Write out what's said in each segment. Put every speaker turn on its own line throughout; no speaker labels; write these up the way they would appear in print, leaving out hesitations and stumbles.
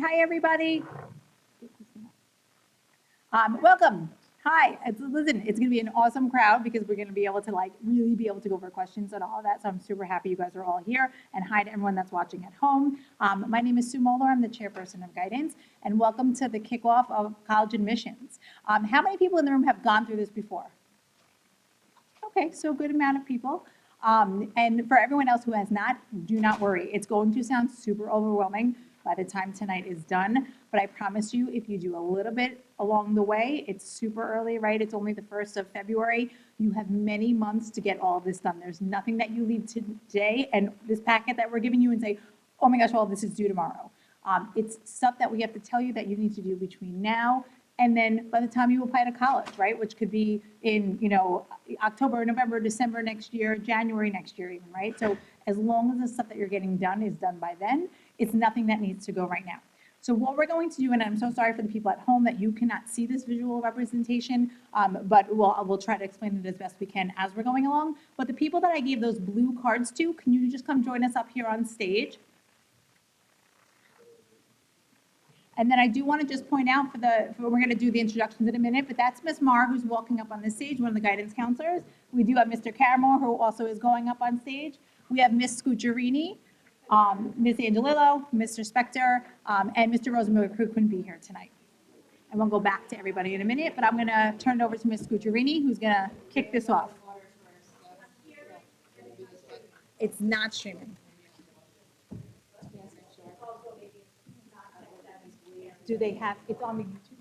Hi, everybody. Welcome. Hi. Listen, it's going to be an awesome crowd because we're going to be able to really be able to go over questions and all of that. So I'm super happy you guys are all here. And hi to everyone that's watching at home. My name is Sue Moeller. I'm the chairperson of guidance. And welcome to the kickoff of college admissions. How many people in the room have gone through this before? Okay, so a good amount of people. And for everyone else who has not, do not worry. It's going to sound super overwhelming by the time tonight is done. But I promise you, if you do a little bit along the way, it's super early, right? It's only the 1st of February. You have many months to get all this done. There's nothing that you leave today and this packet that we're giving you and say, oh my gosh, all this is due tomorrow. It's stuff that we have to tell you that you need to do between now and then by the time you apply to college, right, which could be in, October, November, December next year, January next year even, right? So as long as the stuff that you're getting done is done by then, it's nothing that needs to go right now. So what we're going to do, and I'm so sorry for the people at home that you cannot see this visual representation, but we'll try to explain it as best we can as we're going along. But the people that I gave those blue cards to, can you just come join us up here on stage? And then I do want to just point out we're going to do the introductions in a minute, but that's Ms. Marr, who's walking up on the stage, one of the guidance counselors. We do have Mr. Caramore, who also is going up on stage. We have Ms. Scucciarini, Ms. Angelillo, Mr. Spector, and Mr. Rosenberg, who couldn't be here tonight. And we'll go back to everybody in a minute, but I'm going to turn it over to Ms. Scucciarini, who's going to kick this off. It's not streaming. Do they have, it's on the YouTube?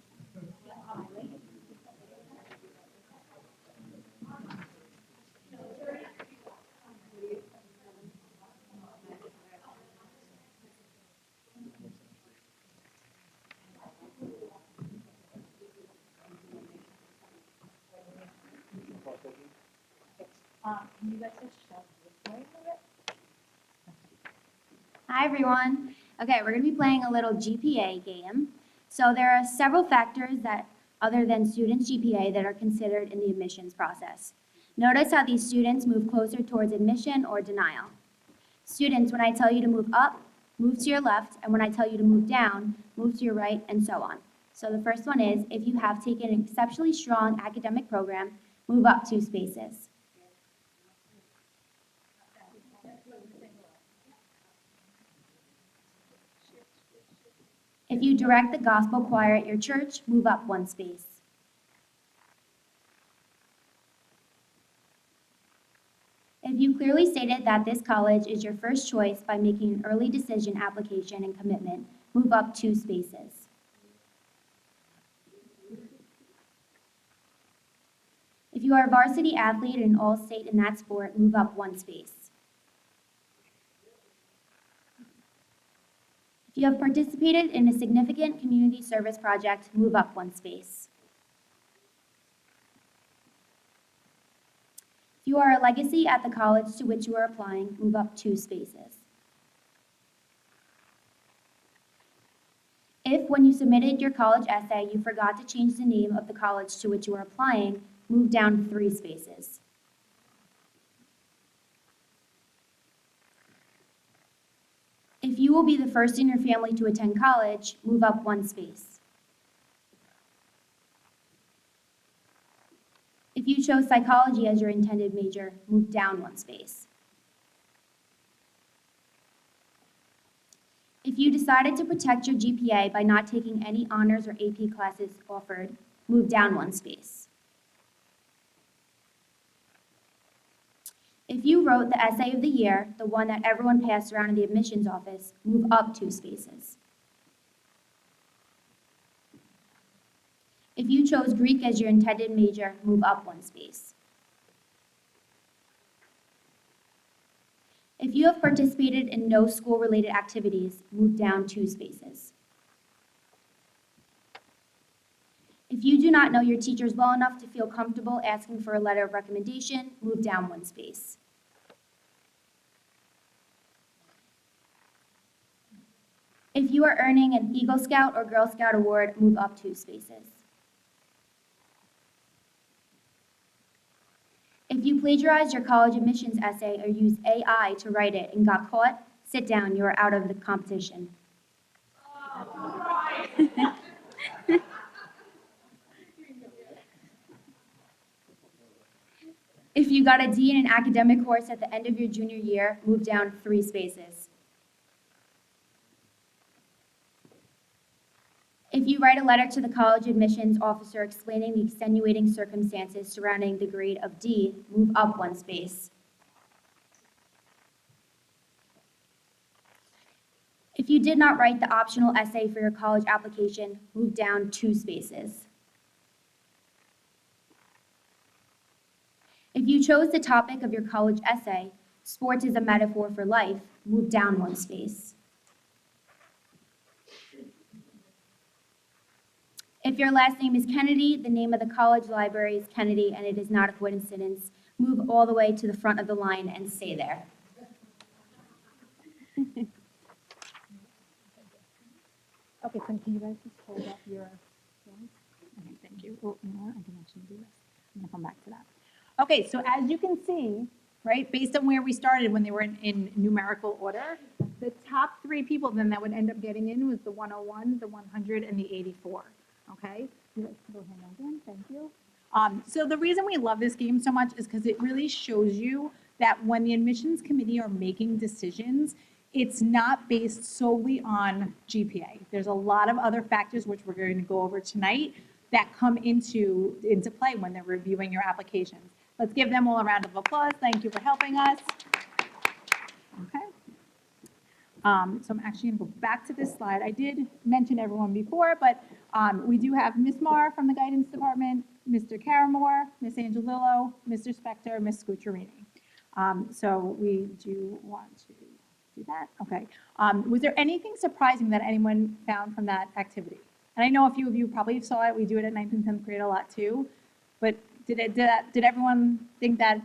Can you guys just shut this way a little bit?
Hi, everyone. Okay, we're going to be playing a little GPA game. So there are several factors that, other than students' GPA, that are considered in the admissions process. Notice how these students move closer towards admission or denial. Students, when I tell you to move up, move to your left, and when I tell you to move down, move to your right, and so on. So the first one is, if you have taken an exceptionally strong academic program, move up 2 spaces. If you direct the gospel choir at your church, move up 1 space. If you clearly stated that this college is your first choice by making an early decision application and commitment, move up 2 spaces. If you are a varsity athlete and all-state in that sport, move up 1 space. If you have participated in a significant community service project, move up 1 space. If you are a legacy at the college to which you are applying, move up 2 spaces. If, when you submitted your college essay, you forgot to change the name of the college to which you are applying, move down 3 spaces. If you will be the first in your family to attend college, move up 1 space. If you chose psychology as your intended major, move down 1 space. If you decided to protect your GPA by not taking any honors or AP classes offered, move down 1 space. If you wrote the essay of the year, the one that everyone passed around in the admissions office, move up 2 spaces. If you chose Greek as your intended major, move up 1 space. If you have participated in no school-related activities, move down 2 spaces. If you do not know your teachers well enough to feel comfortable asking for a letter of recommendation, move down 1 space. If you are earning an Eagle Scout or Girl Scout award, move up 2 spaces. If you plagiarized your college admissions essay or used AI to write it and got caught, sit down, you are out of the competition. If you got a D in an academic course at the end of your junior year, move down 3 spaces. If you write a letter to the college admissions officer explaining the extenuating circumstances surrounding the grade of D, move up 1 space. If you did not write the optional essay for your college application, move down 2 spaces. If you chose the topic of your college essay, sports is a metaphor for life, move down 1 space. If your last name is Kennedy, the name of the college library is Kennedy, and it is not a coincidence, move all the way to the front of the line and stay there.
Okay, so can you guys just hold up your slides? Okay, thank you. Oh, you know what, I can actually do this. I'm gonna come back to that. Okay, so as you can see, right, based on where we started when they were in numerical order, the top 3 people then that would end up getting in was the 101, the 100, and the 84, okay? You guys can go hand those in, thank you. So the reason we love this game so much is because it really shows you that when the admissions committee are making decisions, it's not based solely on GPA. There's a lot of other factors, which we're going to go over tonight, that come into play when they're reviewing your applications. Let's give them all a round of applause. Thank you for helping us. Okay. So I'm actually going to go back to this slide. I did mention everyone before, but we do have Ms. Marr from the guidance department, Mr. Caramore, Ms. Angelillo, Mr. Spector, Ms. Scucciarini. So we do want to do that. Okay. Was there anything surprising that anyone found from that activity? And I know a few of you probably saw it. We do it at 9th and 10th grade a lot too. But did everyone think that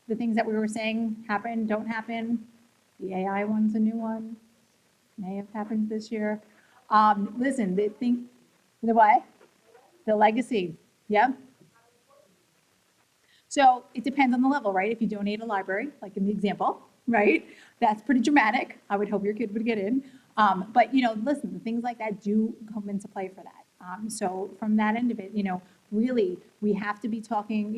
the things that we were saying happen, don't happen? The AI one's a new one. May have happened this year. Listen, the what? The legacy. Yeah. So it depends on the level, right? If you donate a library, like in the example, right? That's pretty dramatic. I would hope your kid would get in. But, listen, the things like that do come into play for that. So from that end of it, really, we have to be talking,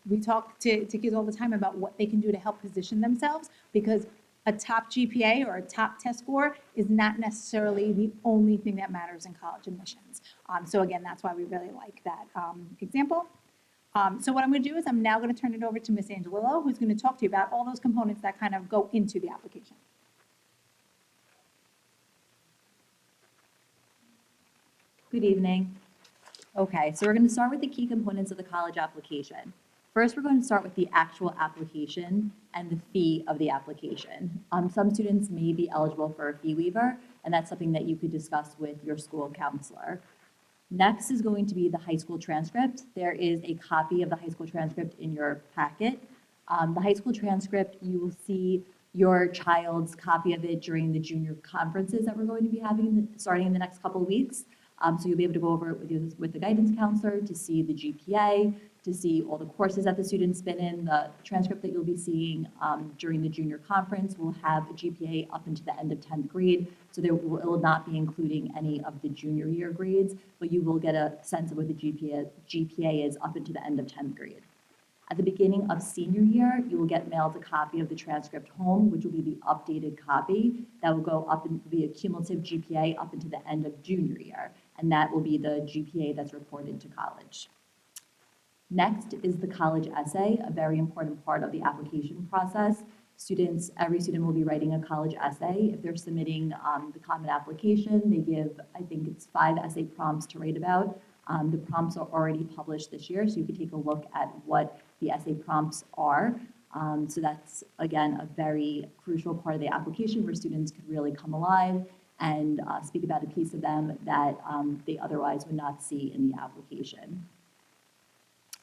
we talk to kids all the time about what they can do to help position themselves, because a top GPA or a top test score is not necessarily the only thing that matters in college admissions. So again, that's why we really like that example. So what I'm going to do is I'm now going to turn it over to Ms. Angelillo, who's going to talk to you about all those components that kind of go into the application.
Good evening. Okay, so we're going to start with the key components of the college application. First, we're going to start with the actual application and the fee of the application. Some students may be eligible for a fee waiver, and that's something that you could discuss with your school counselor. Next is going to be the high school transcript. There is a copy of the high school transcript in your packet. The high school transcript, you will see your child's copy of it during the junior conferences that we're going to be having starting in the next couple of weeks. So you'll be able to go over it with the guidance counselor to see the GPA, to see all the courses that the student's been in. The transcript that you'll be seeing during the junior conference will have a GPA up into the end of 10th grade. So it will not be including any of the junior year grades, but you will get a sense of what the GPA is up into the end of 10th grade. At the beginning of senior year, you will get mailed a copy of the transcript home, which will be the updated copy that will go up and be a cumulative GPA up into the end of junior year. And that will be the GPA that's reported to college. Next is the college essay, a very important part of the application process. Every student will be writing a college essay. If they're submitting the common application, they give, I think it's 5 essay prompts to write about. The prompts are already published this year, so you can take a look at what the essay prompts are. So that's, again, a very crucial part of the application where students could really come alive and speak about a piece of them that they otherwise would not see in the application.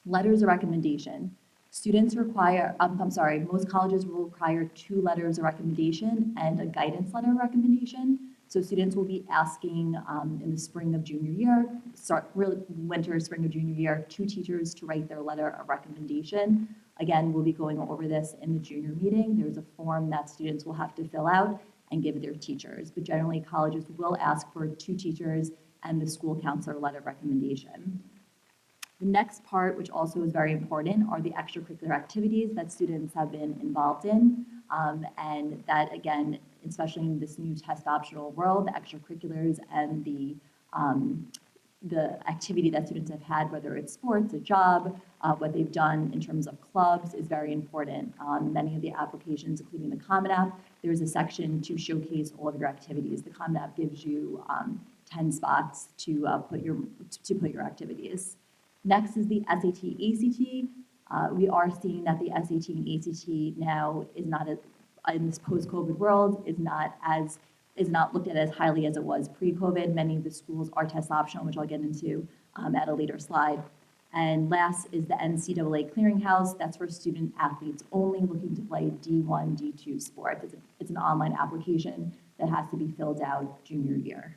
Letters of recommendation. Students require, most colleges will require 2 letters of recommendation and a guidance letter of recommendation. So students will be asking in the spring of junior year, winter, spring of junior year, 2 teachers to write their letter of recommendation. Again, we'll be going over this in the junior meeting. There's a form that students will have to fill out, and give their teachers. But generally, colleges will ask for 2 teachers and the school counselor letter of recommendation. The next part, which also is very important, are the extracurricular activities that students have been involved in. And that, again, especially in this new test optional world, the extracurriculars and the activity that students have had, whether it's sports, a job, what they've done in terms of clubs is very important. On many of the applications, including the Common App, there's a section to showcase all of your activities. The Common App gives you 10 spots to put your activities. Next is the SAT, ACT. We are seeing that the SAT and ACT now is not, in this post-COVID world, is not looked at as highly as it was pre-COVID. Many of the schools are test optional, which I'll get into at a later slide. And last is the NCAA Clearinghouse. That's for student athletes only looking to play D1, D2 sports. It's an online application that has to be filled out junior year.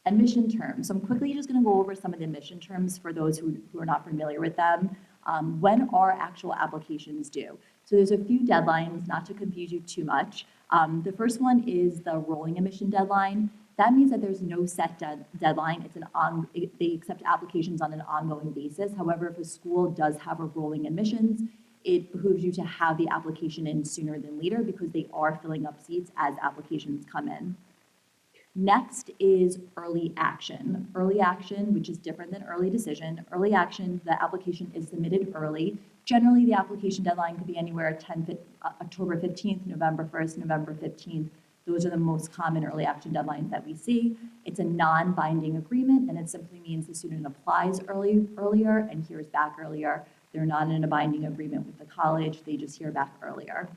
Admission terms. So I'm quickly just going to go over some of the admission terms for those who are not familiar with them. When are actual applications due? So there's a few deadlines, not to confuse you too much. The first one is the rolling admission deadline. That means that there's no set deadline. They accept applications on an ongoing basis. However, if a school does have a rolling admissions, it behooves you to have the application in sooner than later because they are filling up seats as applications come in. Next is early action. Early action, which is different than early decision. Early action, the application is submitted early. Generally, the application deadline could be anywhere October 15th, November 1st, November 15th. Those are the most common early action deadlines that we see. It's a non-binding agreement, and it simply means the student applies earlier and hears back earlier. They're not in a binding agreement with the college. They just hear back earlier.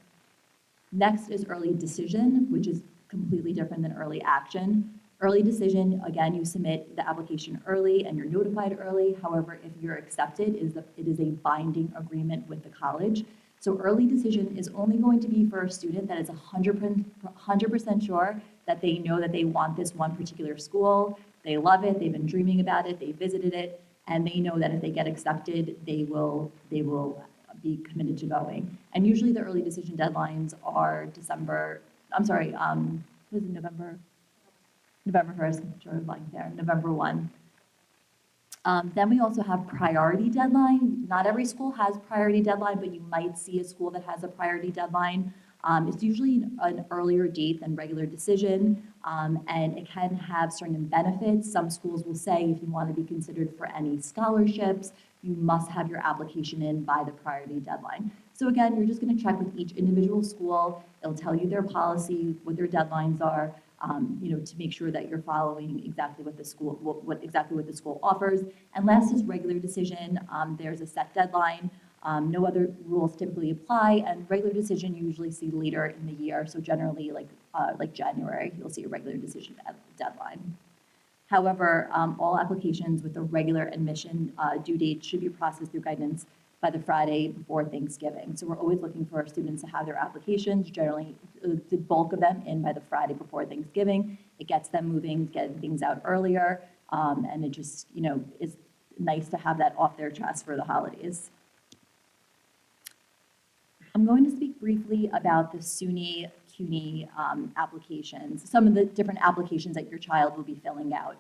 Next is early decision, which is completely different than early action. Early decision, again, you submit the application early and you're notified early. However, if you're accepted, it is a binding agreement with the college. So early decision is only going to be for a student that is 100% sure that they know that they want this one particular school. They love it, they've been dreaming about it, they visited it, and they know that if they get accepted, they will be committed to going. And usually the early decision deadlines are November 1st, sort of blank there, November 1. Then we also have priority deadline. Not every school has priority deadline, but you might see a school that has a priority deadline. It's usually an earlier date than regular decision, and it can have certain benefits. Some schools will say if you want to be considered for any scholarships, you must have your application in by the priority deadline. So again, you're just going to check with each individual school. It'll tell you their policy, what their deadlines are, to make sure that you're following exactly what the school offers. And last is regular decision. There's a set deadline. No other rules typically apply, and regular decision you usually see later in the year. So generally, like January, you'll see a regular decision deadline. However, all applications with a regular admission due date should be processed through guidance by the Friday before Thanksgiving. So we're always looking for our students to have their applications, generally the bulk of them in by the Friday before Thanksgiving. It gets them moving, getting things out earlier, and it just, is nice to have that off their chest for the holidays. I'm going to speak briefly about the SUNY CUNY applications, some of the different applications that your child will be filling out.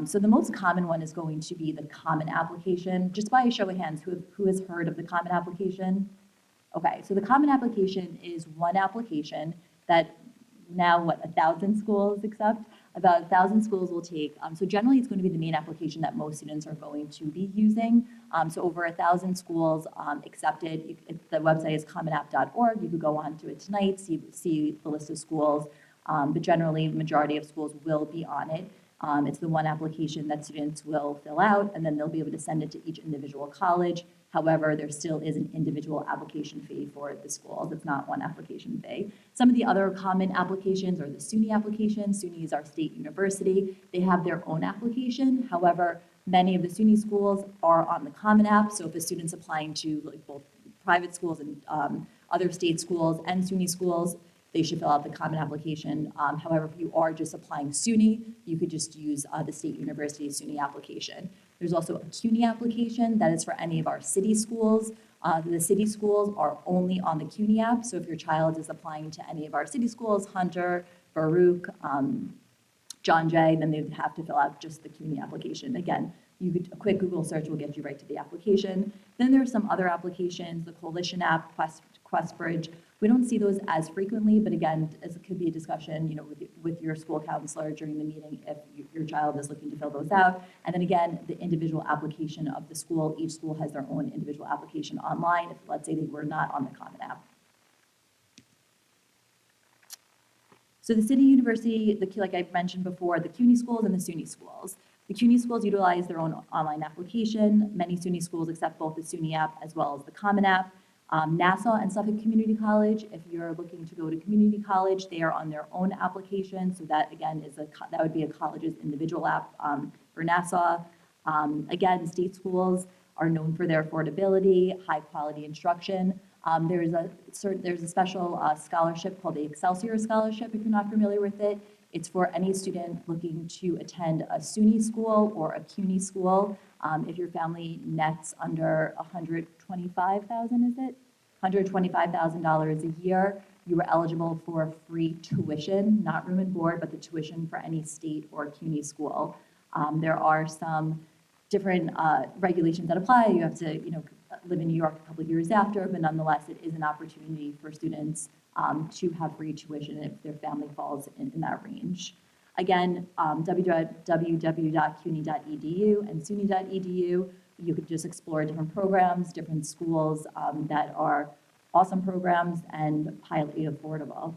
So the most common one is going to be the Common Application. Just by a show of hands, who has heard of the Common Application? Okay, so the Common Application is one application that now, 1,000 schools accept? About 1,000 schools will take. So generally, it's going to be the main application that most students are going to be using. So over 1,000 schools accepted. The website is commonapp.org. You could go on to it tonight, see the list of schools. But generally, the majority of schools will be on it. It's the one application that students will fill out, and then they'll be able to send it to each individual college. However, there still is an individual application fee for the schools. It's not one application fee. Some of the other common applications are the SUNY application. SUNY is our state university. They have their own application. However, many of the SUNY schools are on the Common App. So if a student's applying to both private schools and other state schools and SUNY schools, they should fill out the Common Application. However, if you are just applying SUNY, you could just use the State University SUNY application. There's also a CUNY application that is for any of our city schools. The city schools are only on the CUNY app, so if your child is applying to any of our city schools, Hunter, Baruch, John Jay, then they'd have to fill out just the CUNY application. Again, a quick Google search will get you right to the application. Then there's some other applications, the Coalition app, QuestBridge. We don't see those as frequently, but again, as it could be a discussion, with your school counselor during the meeting if your child is looking to fill those out. And then again, the individual application of the school. Each school has their own individual application online if, let's say, they were not on the Common App. So the City University, like I mentioned before, the CUNY schools and the SUNY schools. The CUNY schools utilize their own online application. Many SUNY schools accept both the SUNY app as well as the Common App. Nassau and Suffolk Community College, if you're looking to go to community college, they are on their own application. So that again that would be a college's individual app for Nassau. Again, state schools are known for their affordability, high quality instruction. There's a special scholarship called the Excelsior Scholarship, if you're not familiar with it. It's for any student looking to attend a SUNY school or a CUNY school. If your family nets under $125,000, is it? $125,000 a year, you are eligible for free tuition, not room and board, but the tuition for any state or CUNY school. There are some different regulations that apply. You have to, live in New York a couple of years after, but nonetheless, it is an opportunity for students to have free tuition if their family falls in that range. Again, www.cuny.edu and suny.edu, you could just explore different programs, different schools that are awesome programs and highly affordable.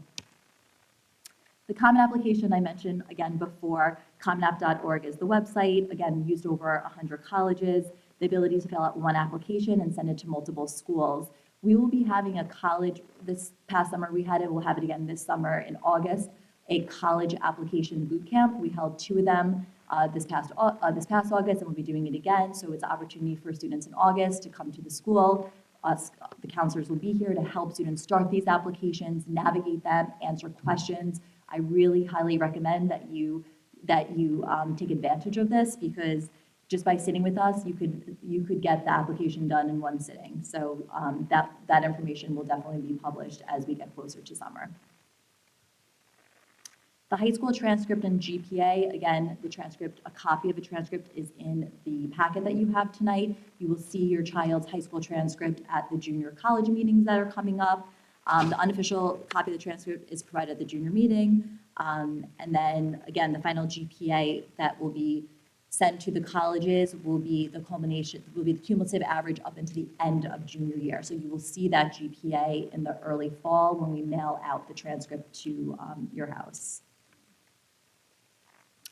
The Common Application I mentioned again before, commonapp.org is the website, again, used over 100 colleges, the ability to fill out one application and send it to multiple schools. We will be having a college, this past summer we had it, we'll have it again this summer in August, a college application boot camp. We held 2 of them this past August, and we'll be doing it again. So it's an opportunity for students in August to come to the school. Us, the counselors, will be here to help students start these applications, navigate them, answer questions. I really highly recommend that you take advantage of this, because just by sitting with us, you could get the application done in one sitting. So that information will definitely be published as we get closer to summer. The high school transcript and GPA, again, a copy of the transcript is in the packet that you have tonight. You will see your child's high school transcript at the junior college meetings that are coming up. The unofficial copy of the transcript is provided at the junior meeting. And then, again, the final GPA that will be sent to the colleges will be the cumulative average up into the end of junior year. So you will see that GPA in the early fall when we mail out the transcript to your house.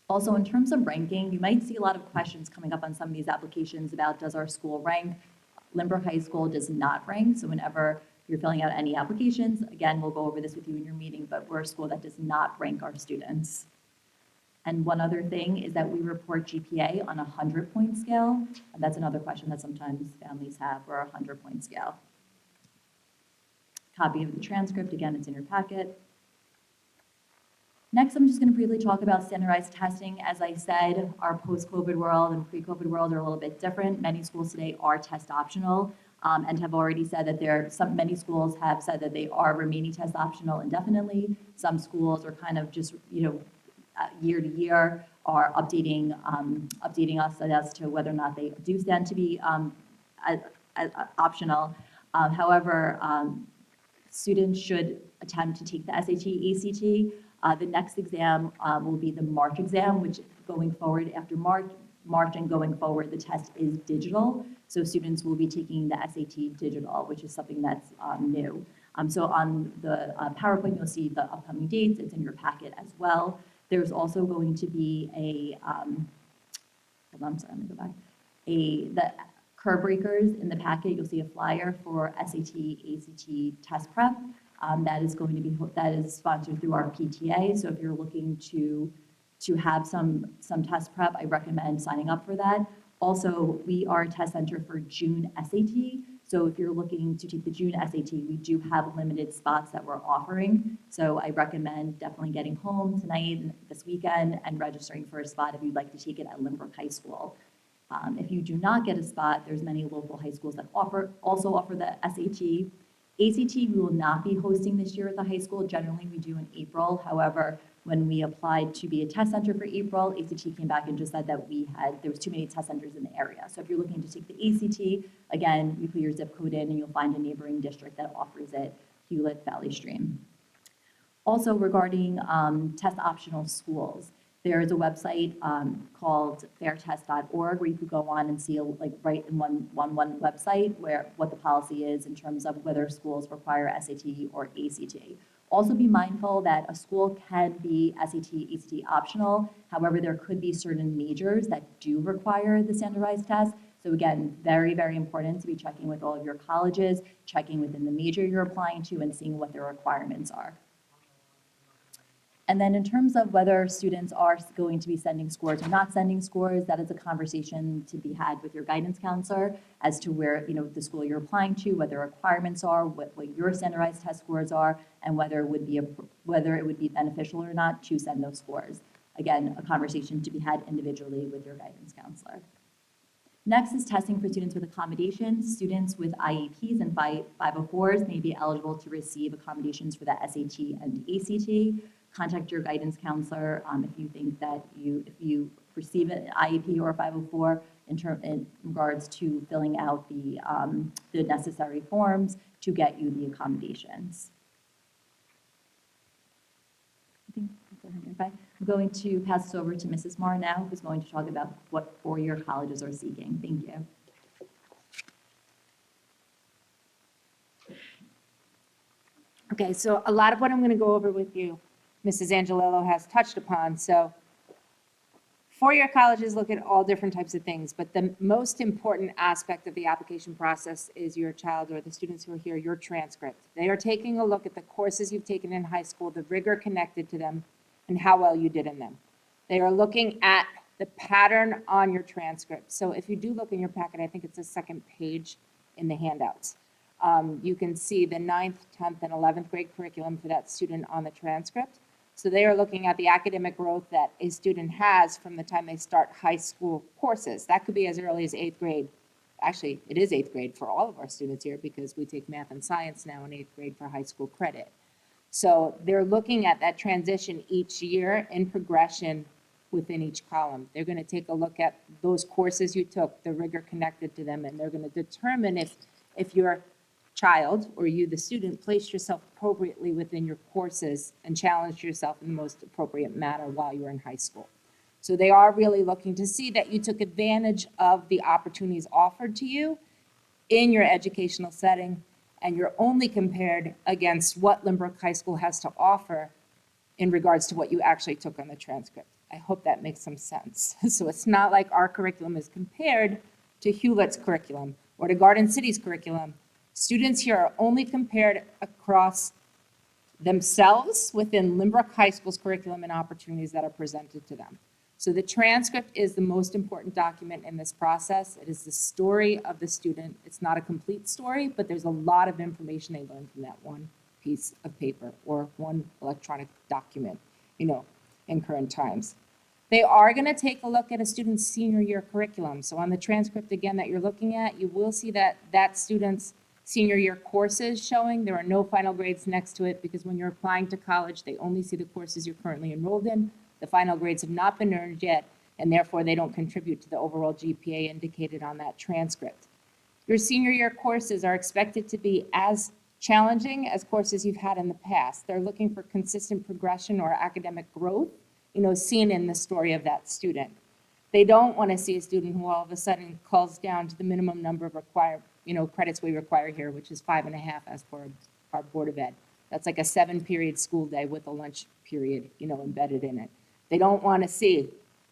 Also, in terms of ranking, you might see a lot of questions coming up on some of these applications about, does our school rank? Lynbrook High School does not rank, so whenever you're filling out any applications, again, we'll go over this with you in your meeting, but we're a school that does not rank our students. And one other thing is that we report GPA on a 100-point scale, and that's another question that sometimes families have, or a 100-point scale. Copy of the transcript, again, it's in your packet. Next, I'm just going to briefly talk about standardized testing. As I said, our post-COVID world and pre-COVID world are a little bit different. Many schools today are test optional and have already said that many schools have said that they are remaining test optional indefinitely. Some schools are kind of just, year to year are updating us as to whether or not they do stand to be optional. However, students should attempt to take the SAT, ACT. The next exam will be the March exam, which going forward after March and going forward, the test is digital. So students will be taking the SAT digital, which is something that's new. So on the PowerPoint, you'll see the upcoming dates. It's in your packet as well. There's also going to be the curve breakers in the packet. You'll see a flyer for SAT, ACT test prep. That is sponsored through our PTA. So if you're looking to have some test prep, I recommend signing up for that. Also, we are a test center for June SAT. So if you're looking to take the June SAT, we do have limited spots that we're offering. So I recommend definitely getting home tonight, this weekend, and registering for a spot if you'd like to take it at Lynbrook High School. If you do not get a spot, there's many local high schools that also offer the SAT. ACT, we will not be hosting this year at the high school. Generally, we do in April. However, when we applied to be a test center for April, ACT came back and just said that there was too many test centers in the area. So if you're looking to take the ACT, again, you put your zip code in and you'll find a neighboring district that offers it, Hewlett Valley Stream. Also regarding test optional schools, there is a website called fairtest.org where you could go on and see, like, right in one website what the policy is in terms of whether schools require SAT or ACT. Also be mindful that a school can be SAT, ACT optional. However, there could be certain majors that do require the standardized test. So again, very, very important to be checking with all of your colleges, checking within the major you're applying to, and seeing what their requirements are. And then in terms of whether students are going to be sending scores or not sending scores, that is a conversation to be had with your guidance counselor as to where, the school you're applying to, what their requirements are, what your standardized test scores are, and whether it would be beneficial or not to send those scores. Again, a conversation to be had individually with your guidance counselor. Next is testing for students with accommodations. Students with IEPs and 504s may be eligible to receive accommodations for the SAT and ACT. Contact your guidance counselor if you think that if you receive an IEP or a 504 in regards to filling out the necessary forms to get you the accommodations. I'm going to pass this over to Mrs. Marr now, who's going to talk about what four-year colleges are seeking. Thank you.
Okay, so a lot of what I'm going to go over with you, Mrs. Angelillo has touched upon. So four-year colleges look at all different types of things, but the most important aspect of the application process is your child or the students who are here, your transcript. They are taking a look at the courses you've taken in high school, the rigor connected to them, and how well you did in them. They are looking at the pattern on your transcript. So if you do look in your packet, I think it's the second page in the handouts. You can see the 9th, 10th, and 11th grade curriculum for that student on the transcript. So they are looking at the academic growth that a student has from the time they start high school courses. That could be as early as 8th grade. Actually, it is 8th grade for all of our students here because we take math and science now in 8th grade for high school credit. So they're looking at that transition each year in progression within each column. They're going to take a look at those courses you took, the rigor connected to them, and they're going to determine if your child or you, the student, placed yourself appropriately within your courses and challenged yourself in the most appropriate manner while you were in high school. So they are really looking to see that you took advantage of the opportunities offered to you in your educational setting, and you're only compared against what Lynbrook High School has to offer in regards to what you actually took on the transcript. I hope that makes some sense. So it's not like our curriculum is compared to Hewlett's curriculum or to Garden City's curriculum. Students here are only compared across themselves within Lynbrook High School's curriculum and opportunities that are presented to them. So the transcript is the most important document in this process. It is the story of the student. It's not a complete story, but there's a lot of information they learn from that one piece of paper or one electronic document, in current times. They are going to take a look at a student's senior year curriculum. So on the transcript, again, that you're looking at, you will see that student's senior year courses showing. There are no final grades next to it because when you're applying to college, they only see the courses you're currently enrolled in. The final grades have not been earned yet, and therefore they don't contribute to the overall GPA indicated on that transcript. Your senior year courses are expected to be as challenging as courses you've had in the past. They're looking for consistent progression or academic growth, seen in the story of that student. They don't want to see a student who all of a sudden calls down to the minimum number of credits we require here, which is 5.5 as per our Board of Ed. That's like a 7-period school day with a lunch period, embedded in it. They don't want to see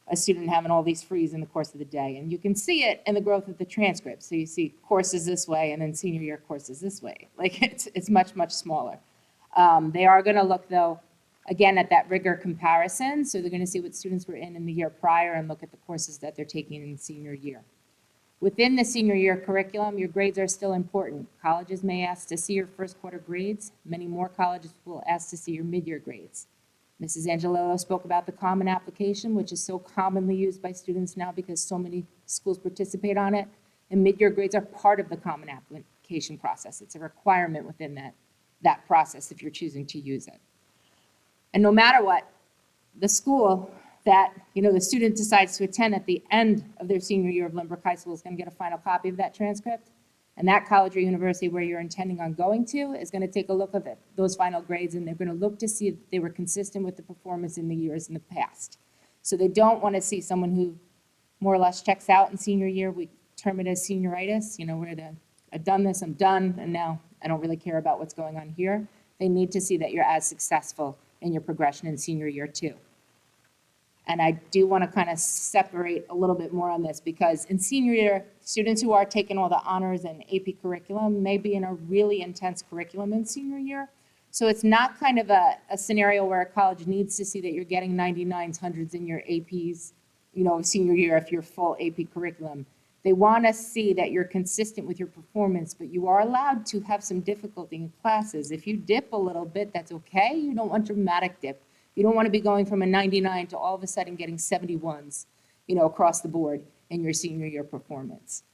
a student having all these frees in the course of the day. And you can see it in the growth of the transcript. So you see courses this way and then senior year courses this way. Like it's much, much smaller. They are going to look, though, again, at that rigor comparison. So they're going to see what students were in the year prior and look at the courses that they're taking in senior year. Within the senior year curriculum, your grades are still important. Colleges may ask to see your first quarter grades. Many more colleges will ask to see your mid-year grades. Mrs. Angelillo spoke about the Common Application, which is so commonly used by students now because so many schools participate on it. And mid-year grades are part of the Common Application process. It's a requirement within that process if you're choosing to use it. And no matter what, the school that, the student decides to attend at the end of their senior year of Lynbrook High School is going to get a final copy of that transcript. And that college or university where you're intending on going to is going to take a look at those final grades, and they're going to look to see if they were consistent with the performance in the years in the past. So they don't want to see someone who more or less checks out in senior year. We term it as senioritis, where I've done this, I'm done, and now I don't really care about what's going on here. They need to see that you're as successful in your progression in senior year too. And I do want to kind of separate a little bit more on this because in senior year, students who are taking all the honors and AP curriculum may be in a really intense curriculum in senior year. So it's not kind of a scenario where a college needs to see that you're getting 99s, 100s in your APs, senior year if you're full AP curriculum. They want to see that you're consistent with your performance, but you are allowed to have some difficulty in classes. If you dip a little bit, that's okay. You don't want dramatic dip. You don't want to be going from a 99 to all of a sudden getting 71s, across the board in your senior year performance.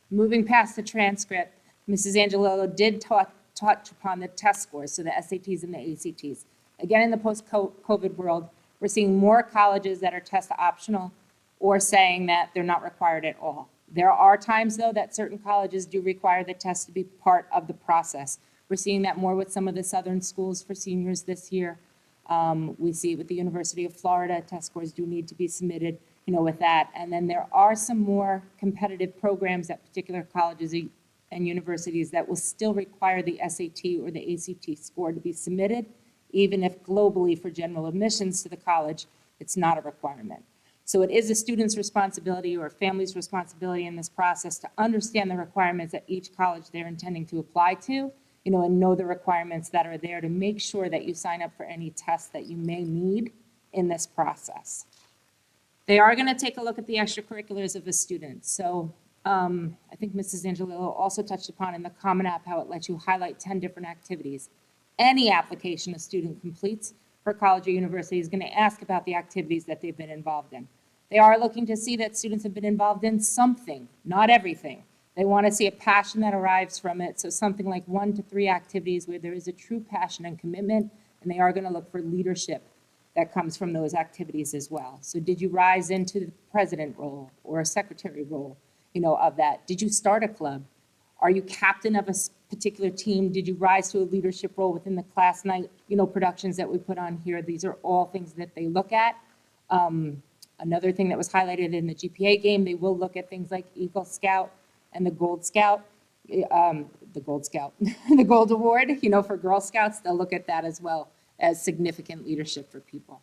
Moving past the transcript, Mrs. Angelillo did touch upon the test scores, so the SATs and the ACTs. Again, in the post-COVID world, we're seeing more colleges that are test optional or saying that they're not required at all. There are times, though, that certain colleges do require the test to be part of the process. We're seeing that more with some of the southern schools for seniors this year. We see it with the University of Florida. Test scores do need to be submitted, with that. And then there are some more competitive programs at particular colleges and universities that will still require the SAT or the ACT score to be submitted, even if globally for general admissions to the college, it's not a requirement. So it is a student's responsibility or a family's responsibility in this process to understand the requirements at each college they're intending to apply to, and know the requirements that are there to make sure that you sign up for any tests that you may need in this process. They are going to take a look at the extracurriculars of a student. So I think Mrs. Angelillo also touched upon in the Common App how it lets you highlight 10 different activities. Any application a student completes for college or university is going to ask about the activities that they've been involved in. They are looking to see that students have been involved in something, not everything. They want to see a passion that arrives from it, so something like 1 to 3 activities where there is a true passion and commitment, and they are going to look for leadership that comes from those activities as well. So did you rise into the president role or a secretary role, of that? Did you start a club? Are you captain of a particular team? Did you rise to a leadership role within the class night, productions that we put on here? These are all things that they look at. Another thing that was highlighted in the GPA game, they will look at things like Eagle Scout and the Gold Scout, the Gold Award, for Girl Scouts. They'll look at that as well as significant leadership for people.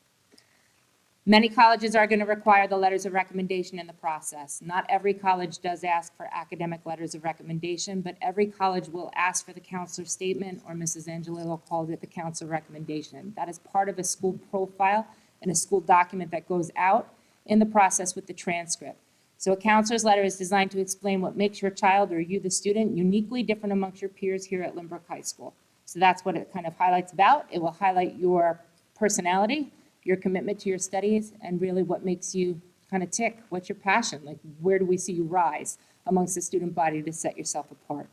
Many colleges are going to require the letters of recommendation in the process. Not every college does ask for academic letters of recommendation, but every college will ask for the counselor statement, or Mrs. Angelillo called it the counselor recommendation. That is part of a school profile and a school document that goes out in the process with the transcript. So a counselor's letter is designed to explain what makes your child or you, the student, uniquely different amongst your peers here at Lynbrook High School. So that's what it kind of highlights about. It will highlight your personality, your commitment to your studies, and really what makes you kind of tick. What's your passion? Like, where do we see you rise amongst the student body to set yourself apart?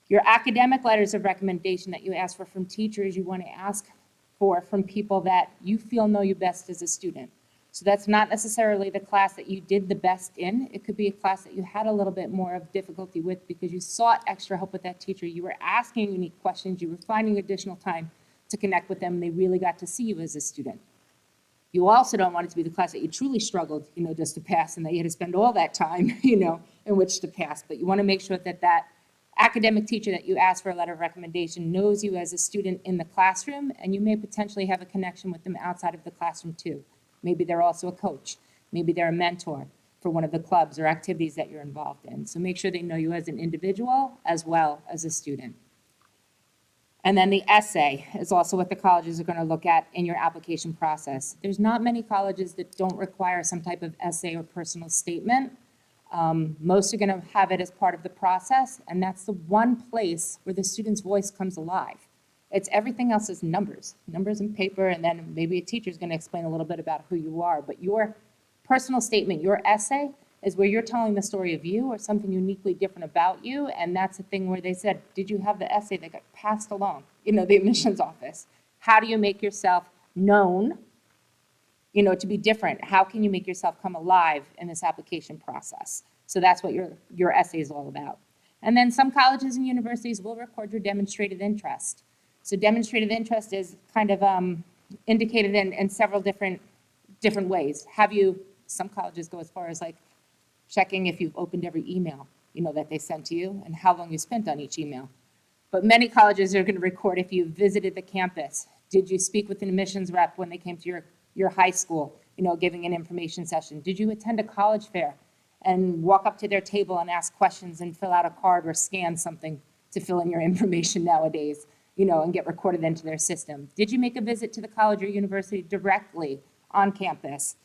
Your academic letters of recommendation that you ask for from teachers, you want to ask for from people that you feel know you best as a student. So that's not necessarily the class that you did the best in. It could be a class that you had a little bit more of difficulty with because you sought extra help with that teacher. You were asking unique questions. You were finding additional time to connect with them. And they really got to see you as a student. You also don't want it to be the class that you truly struggled, just to pass, and that you had to spend all that time, in which to pass. But you want to make sure that that academic teacher that you ask for a letter of recommendation knows you as a student in the classroom, and you may potentially have a connection with them outside of the classroom too. Maybe they're also a coach. Maybe they're a mentor for one of the clubs or activities that you're involved in. So make sure they know you as an individual as well as a student. And then the essay is also what the colleges are going to look at in your application process. There's not many colleges that don't require some type of essay or personal statement. Most are going to have it as part of the process, and that's the one place where the student's voice comes alive. It's everything else is numbers and paper, and then maybe a teacher's going to explain a little bit about who you are. But your personal statement, your essay, is where you're telling the story of you or something uniquely different about you. And that's the thing where they said, did you have the essay that got passed along? The admissions office. How do you make yourself known, to be different? How can you make yourself come alive in this application process? So that's what your essay is all about. And then some colleges and universities will record your demonstrated interest. So demonstrated interest is kind of indicated in several different ways. Some colleges go as far as like checking if you've opened every email, that they sent to you and how long you spent on each email. But many colleges are going to record if you visited the campus. Did you speak with an admissions rep when they came to your high school, giving an information session? Did you attend a college fair and walk up to their table and ask questions and fill out a card or scan something to fill in your information nowadays, and get recorded into their system? Did you make a visit to the college or university directly on campus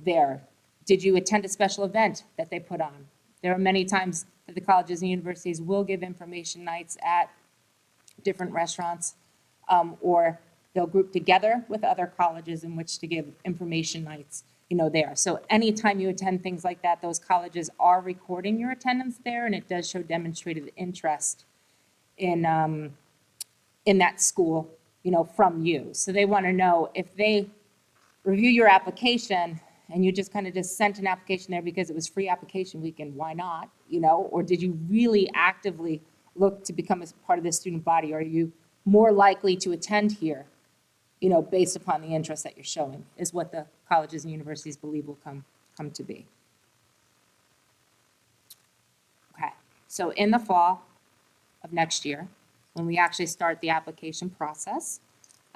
there? Did you attend a special event that they put on? There are many times that the colleges and universities will give information nights at different restaurants, or they'll group together with other colleges in which to give information nights, there. So anytime you attend things like that, those colleges are recording your attendance there, and it does show demonstrated interest in that school, from you. So they want to know if they review your application and you just kind of sent an application there because it was free application weekend, why not? Or did you really actively look to become a part of the student body? Are you more likely to attend here, based upon the interest that you're showing, is what the colleges and universities believe will come to be. Okay, so in the fall of next year, when we actually start the application process,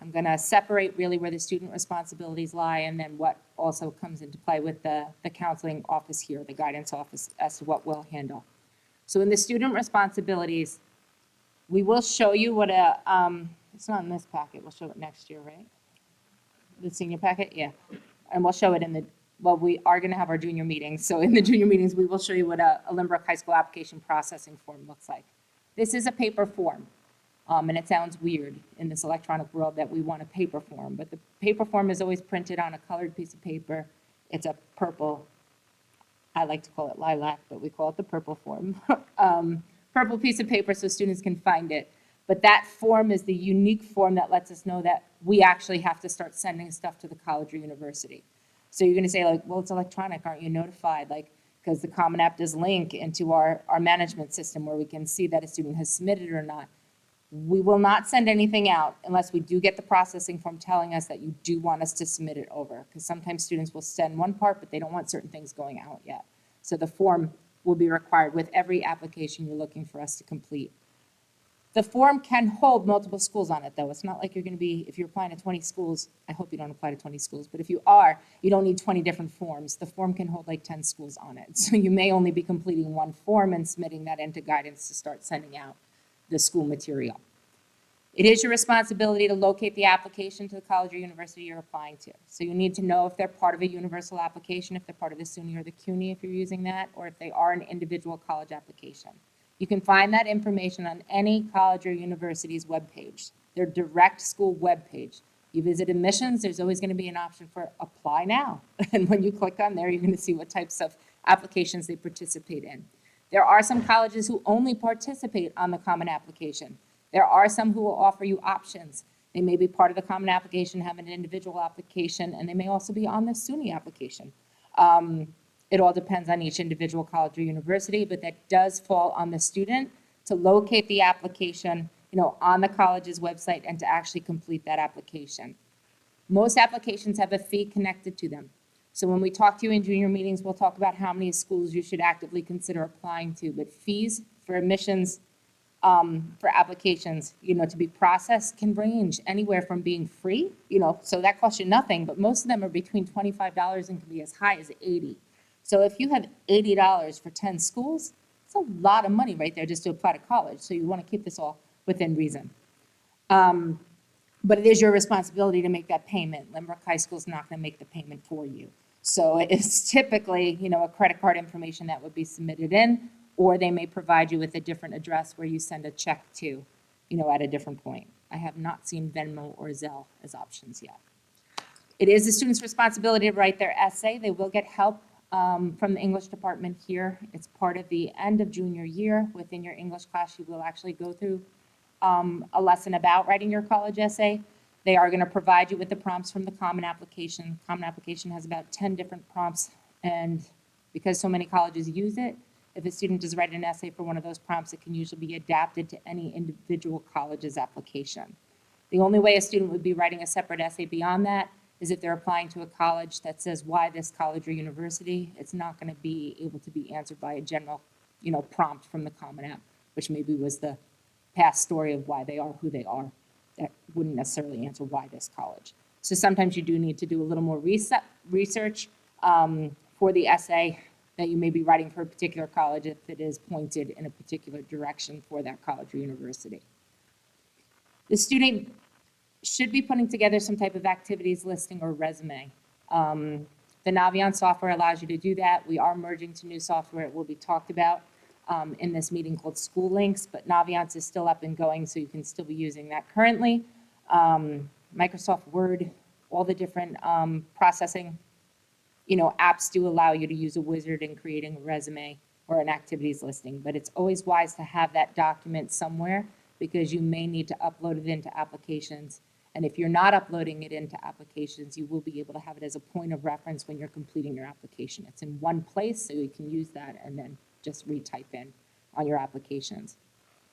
I'm going to separate really where the student responsibilities lie and then what also comes into play with the counseling office here, the guidance office, as to what we'll handle. So in the student responsibilities, we will show you what it's not in this packet, we'll show it next year, right? The senior packet, yeah. And we'll show it we are going to have our junior meetings. So in the junior meetings, we will show you what a Lynbrook High School application processing form looks like. This is a paper form. And it sounds weird in this electronic world that we want a paper form, but the paper form is always printed on a colored piece of paper. It's a purple, I like to call it lilac, but we call it the purple form. Purple piece of paper so students can find it. But that form is the unique form that lets us know that we actually have to start sending stuff to the college or university. So you're going to say, like, well, it's electronic, aren't you notified? Because the Common App does link into our management system where we can see that a student has submitted or not. We will not send anything out unless we do get the processing form telling us that you do want us to submit it over. Because sometimes students will send one part, but they don't want certain things going out yet. So the form will be required with every application you're looking for us to complete. The form can hold multiple schools on it, though. It's not like you're going to be, if you're applying to 20 schools, I hope you don't apply to 20 schools, but if you are, you don't need 20 different forms. The form can hold like 10 schools on it. So you may only be completing one form and submitting that into guidance to start sending out the school material. It is your responsibility to locate the application to the college or university you're applying to. So you need to know if they're part of a universal application, if they're part of the SUNY or the CUNY if you're using that, or if they are an individual college application. You can find that information on any college or university's webpage, their direct school webpage. You visit admissions, there's always going to be an option for apply now. And when you click on there, you're going to see what types of applications they participate in. There are some colleges who only participate on the Common Application. There are some who will offer you options. They may be part of the Common Application, have an individual application, and they may also be on the SUNY application. It all depends on each individual college or university, but that does fall on the student to locate the application, on the college's website and to actually complete that application. Most applications have a fee connected to them. So when we talk to you in junior meetings, we'll talk about how many schools you should actively consider applying to, but fees for admissions for applications, to be processed can range anywhere from being free, so that costs you nothing, but most of them are between $25 and can be as high as $80. So if you have $80 for 10 schools, it's a lot of money right there just to apply to college. So you want to keep this all within reason. But it is your responsibility to make that payment. Lynbrook High School is not going to make the payment for you. So it's typically, a credit card information that would be submitted in, or they may provide you with a different address where you send a check to, at a different point. I have not seen Venmo or Zelle as options yet. It is the student's responsibility to write their essay. They will get help from the English department here. It's part of the end of junior year. Within your English class, you will actually go through a lesson about writing your college essay. They are going to provide you with the prompts from the Common Application. Common Application has about 10 different prompts, and because so many colleges use it, if a student does write an essay for one of those prompts, it can usually be adapted to any individual college's application. The only way a student would be writing a separate essay beyond that is if they're applying to a college that says why this college or university. It's not going to be able to be answered by a general, prompt from the Common App, which maybe was the past story of why they are who they are. That wouldn't necessarily answer why this college. So sometimes you do need to do a little more research for the essay that you may be writing for a particular college if it is pointed in a particular direction for that college or university. The student should be putting together some type of activities listing or resume. The Naviance software allows you to do that. We are merging to new software. It will be talked about in this meeting called School Links, but Naviance is still up and going, so you can still be using that currently. Microsoft Word, all the different processing, apps do allow you to use a wizard in creating a resume or an activities listing, but it's always wise to have that document somewhere because you may need to upload it into applications. And if you're not uploading it into applications, you will be able to have it as a point of reference when you're completing your application. It's in one place, so you can use that and then just retype in on your applications.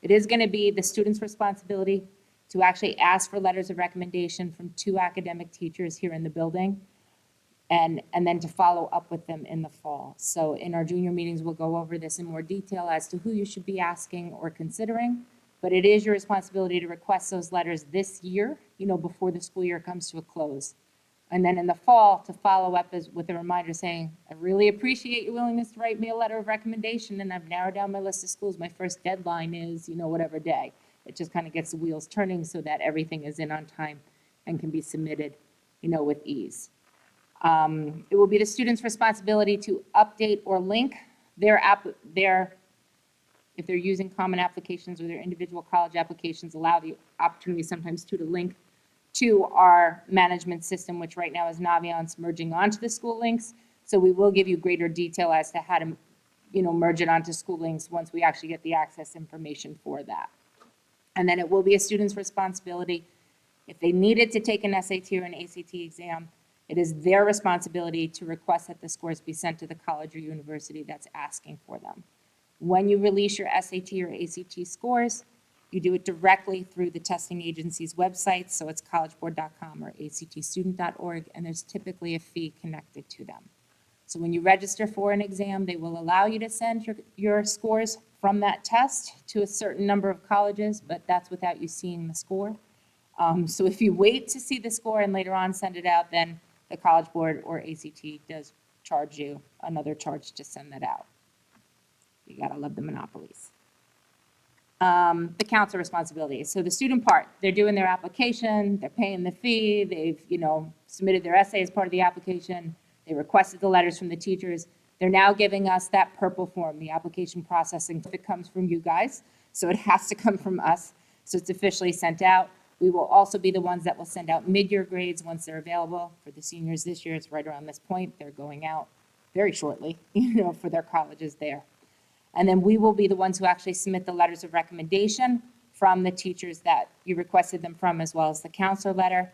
It is going to be the student's responsibility to actually ask for letters of recommendation from 2 academic teachers here in the building, and then to follow up with them in the fall. So in our junior meetings, we'll go over this in more detail as to who you should be asking or considering. But it is your responsibility to request those letters this year, before the school year comes to a close. And then in the fall, to follow up with a reminder saying, I really appreciate your willingness to write me a letter of recommendation, and I've narrowed down my list of schools. My first deadline is, whatever day. It just kind of gets the wheels turning so that everything is in on time and can be submitted, with ease. It will be the student's responsibility to update or link if they're using common applications or their individual college applications, allow the opportunity sometimes to link to our management system, which right now is Naviance merging onto the School Links. So we will give you greater detail as to how to, merge it onto School Links once we actually get the access information for that. And then it will be a student's responsibility, if they needed to take an SAT or an ACT exam, it is their responsibility to request that the scores be sent to the college or university that's asking for them. When you release your SAT or ACT scores, you do it directly through the testing agency's website, so it's collegeboard.com or actstudent.org, and there's typically a fee connected to them. So when you register for an exam, they will allow you to send your scores from that test to a certain number of colleges, but that's without you seeing the score. So if you wait to see the score and later on send it out, then the College Board or ACT does charge you another charge to send that out. You gotta love the monopolies. The counselor responsibilities. So the student part, they're doing their application, they're paying the fee, they've, submitted their essay as part of the application, they requested the letters from the teachers. They're now giving us that purple form, the application processing. If it comes from you guys, so it has to come from us, so it's officially sent out. We will also be the ones that will send out mid-year grades once they're available. For the seniors this year, it's right around this point. They're going out very shortly, for their colleges there. And then we will be the ones who actually submit the letters of recommendation from the teachers that you requested them from, as well as the counselor letter.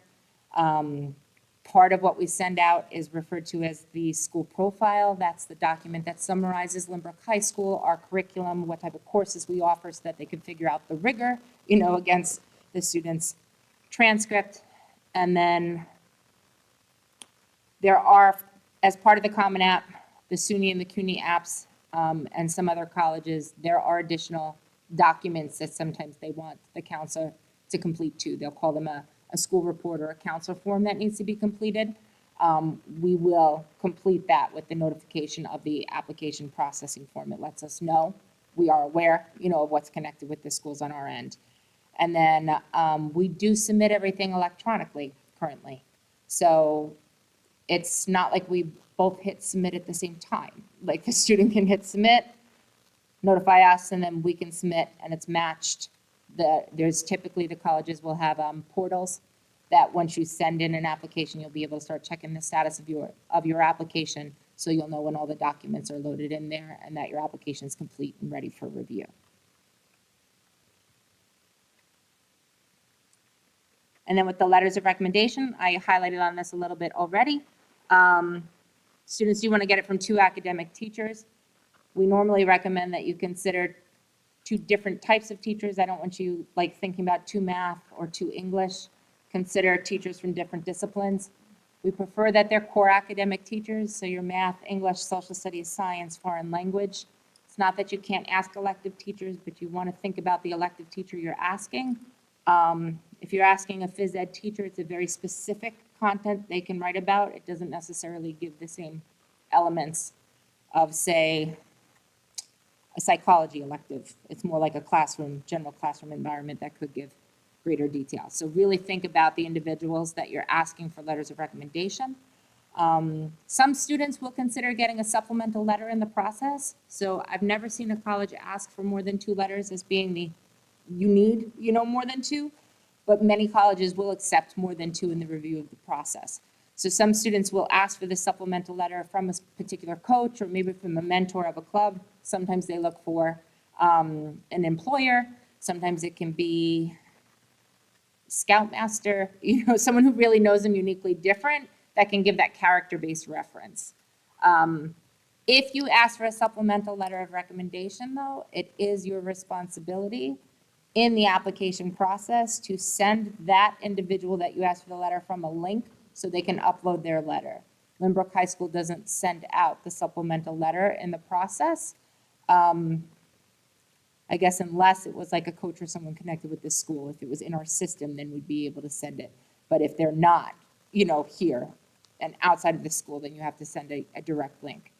Part of what we send out is referred to as the school profile. That's the document that summarizes Lynbrook High School, our curriculum, what type of courses we offer so that they can figure out the rigor, against the student's transcript. And then there are, as part of the Common App, the SUNY and the CUNY apps, and some other colleges, there are additional documents that sometimes they want the counselor to complete too. They'll call them a school report or a counselor form that needs to be completed. We will complete that with the notification of the application processing form. It lets us know we are aware, of what's connected with the schools on our end. And then we do submit everything electronically currently. So it's not like we both hit submit at the same time. Like the student can hit submit, notify us, and then we can submit, and it's matched There's typically, the colleges will have portals that once you send in an application, you'll be able to start checking the status of your application, so you'll know when all the documents are loaded in there and that your application is complete and ready for review. And then with the letters of recommendation, I highlighted on this a little bit already. Students do want to get it from 2 academic teachers. We normally recommend that you consider 2 different types of teachers. I don't want you like thinking about 2 math or 2 English. Consider teachers from different disciplines. We prefer that they're core academic teachers, so your math, English, social studies, science, foreign language. It's not that you can't ask elective teachers, but you want to think about the elective teacher you're asking. If you're asking a phys ed teacher, it's a very specific content they can write about. It doesn't necessarily give the same elements of, say, a psychology elective. It's more like a classroom, general classroom environment that could give greater detail. So really think about the individuals that you're asking for letters of recommendation. Some students will consider getting a supplemental letter in the process. So I've never seen a college ask for more than 2 letters as being you need, more than 2. But many colleges will accept more than 2 in the review of the process. So some students will ask for the supplemental letter from a particular coach or maybe from a mentor of a club. Sometimes they look for an employer. Sometimes it can be Scoutmaster, someone who really knows them uniquely different that can give that character-based reference. If you ask for a supplemental letter of recommendation, though, it is your responsibility in the application process to send that individual that you asked for the letter from a link so they can upload their letter. Lynbrook High School doesn't send out the supplemental letter in the process. I guess unless it was like a coach or someone connected with this school. If it was in our system, then we'd be able to send it. But if they're not, here and outside of the school, then you have to send a direct link.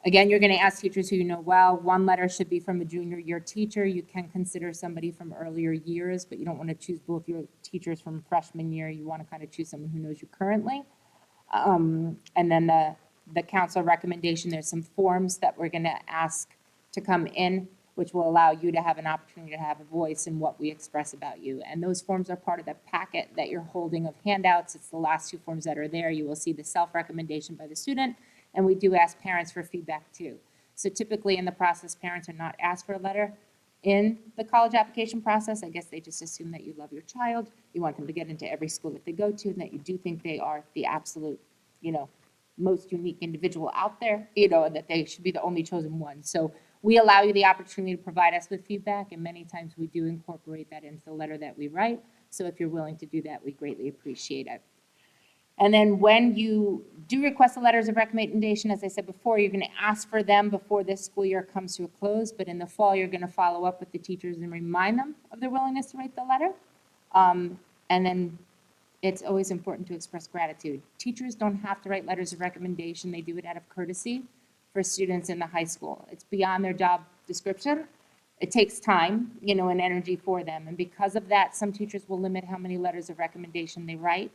Again, you're going to ask teachers who you know well. 1 letter should be from a junior year teacher. You can consider somebody from earlier years, but you don't want to choose both your teachers from freshman year. You want to kind of choose someone who knows you currently. And then the council recommendation, there's some forms that we're going to ask to come in, which will allow you to have an opportunity to have a voice in what we express about you. And those forms are part of the packet that you're holding of handouts. It's the last 2 forms that are there. You will see the self-recommendation by the student, and we do ask parents for feedback too. So typically in the process, parents are not asked for a letter in the college application process. I guess they just assume that you love your child, you want them to get into every school that they go to, and that you do think they are the absolute, most unique individual out there, and that they should be the only chosen one. So we allow you the opportunity to provide us with feedback, and many times we do incorporate that into the letter that we write. So if you're willing to do that, we greatly appreciate it. And then when you do request the letters of recommendation, as I said before, you're going to ask for them before this school year comes to a close, but in the fall, you're going to follow up with the teachers and remind them of their willingness to write the letter. And then it's always important to express gratitude. Teachers don't have to write letters of recommendation. They do it out of courtesy for students in the high school. It's beyond their job description. It takes time, and energy for them. And because of that, some teachers will limit how many letters of recommendation they write.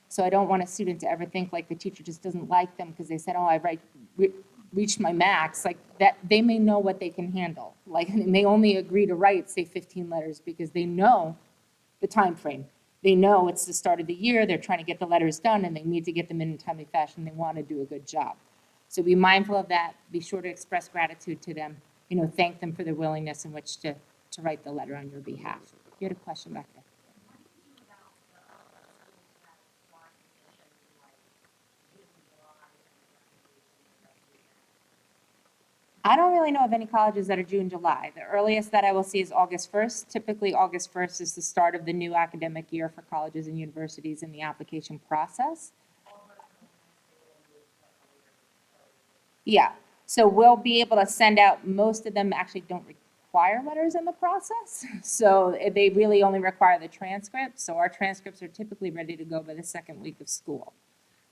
So I don't want a student to ever think like the teacher just doesn't like them because they said, oh, I reached my max. Like that, they may know what they can handle. Like they may only agree to write, say, 15 letters because they know the time frame. They know it's the start of the year. They're trying to get the letters done, and they need to get them in a timely fashion. They want to do a good job. So be mindful of that. Be sure to express gratitude to them. Thank them for their willingness in which to write the letter on your behalf. You had a question back there. I don't really know of any colleges that are June, July. The earliest that I will see is August 1st. Typically, August 1st is the start of the new academic year for colleges and universities in the application process. Yeah, so we'll be able to send out, most of them actually don't require letters in the process. So they really only require the transcript. So our transcripts are typically ready to go by the 2nd week of school.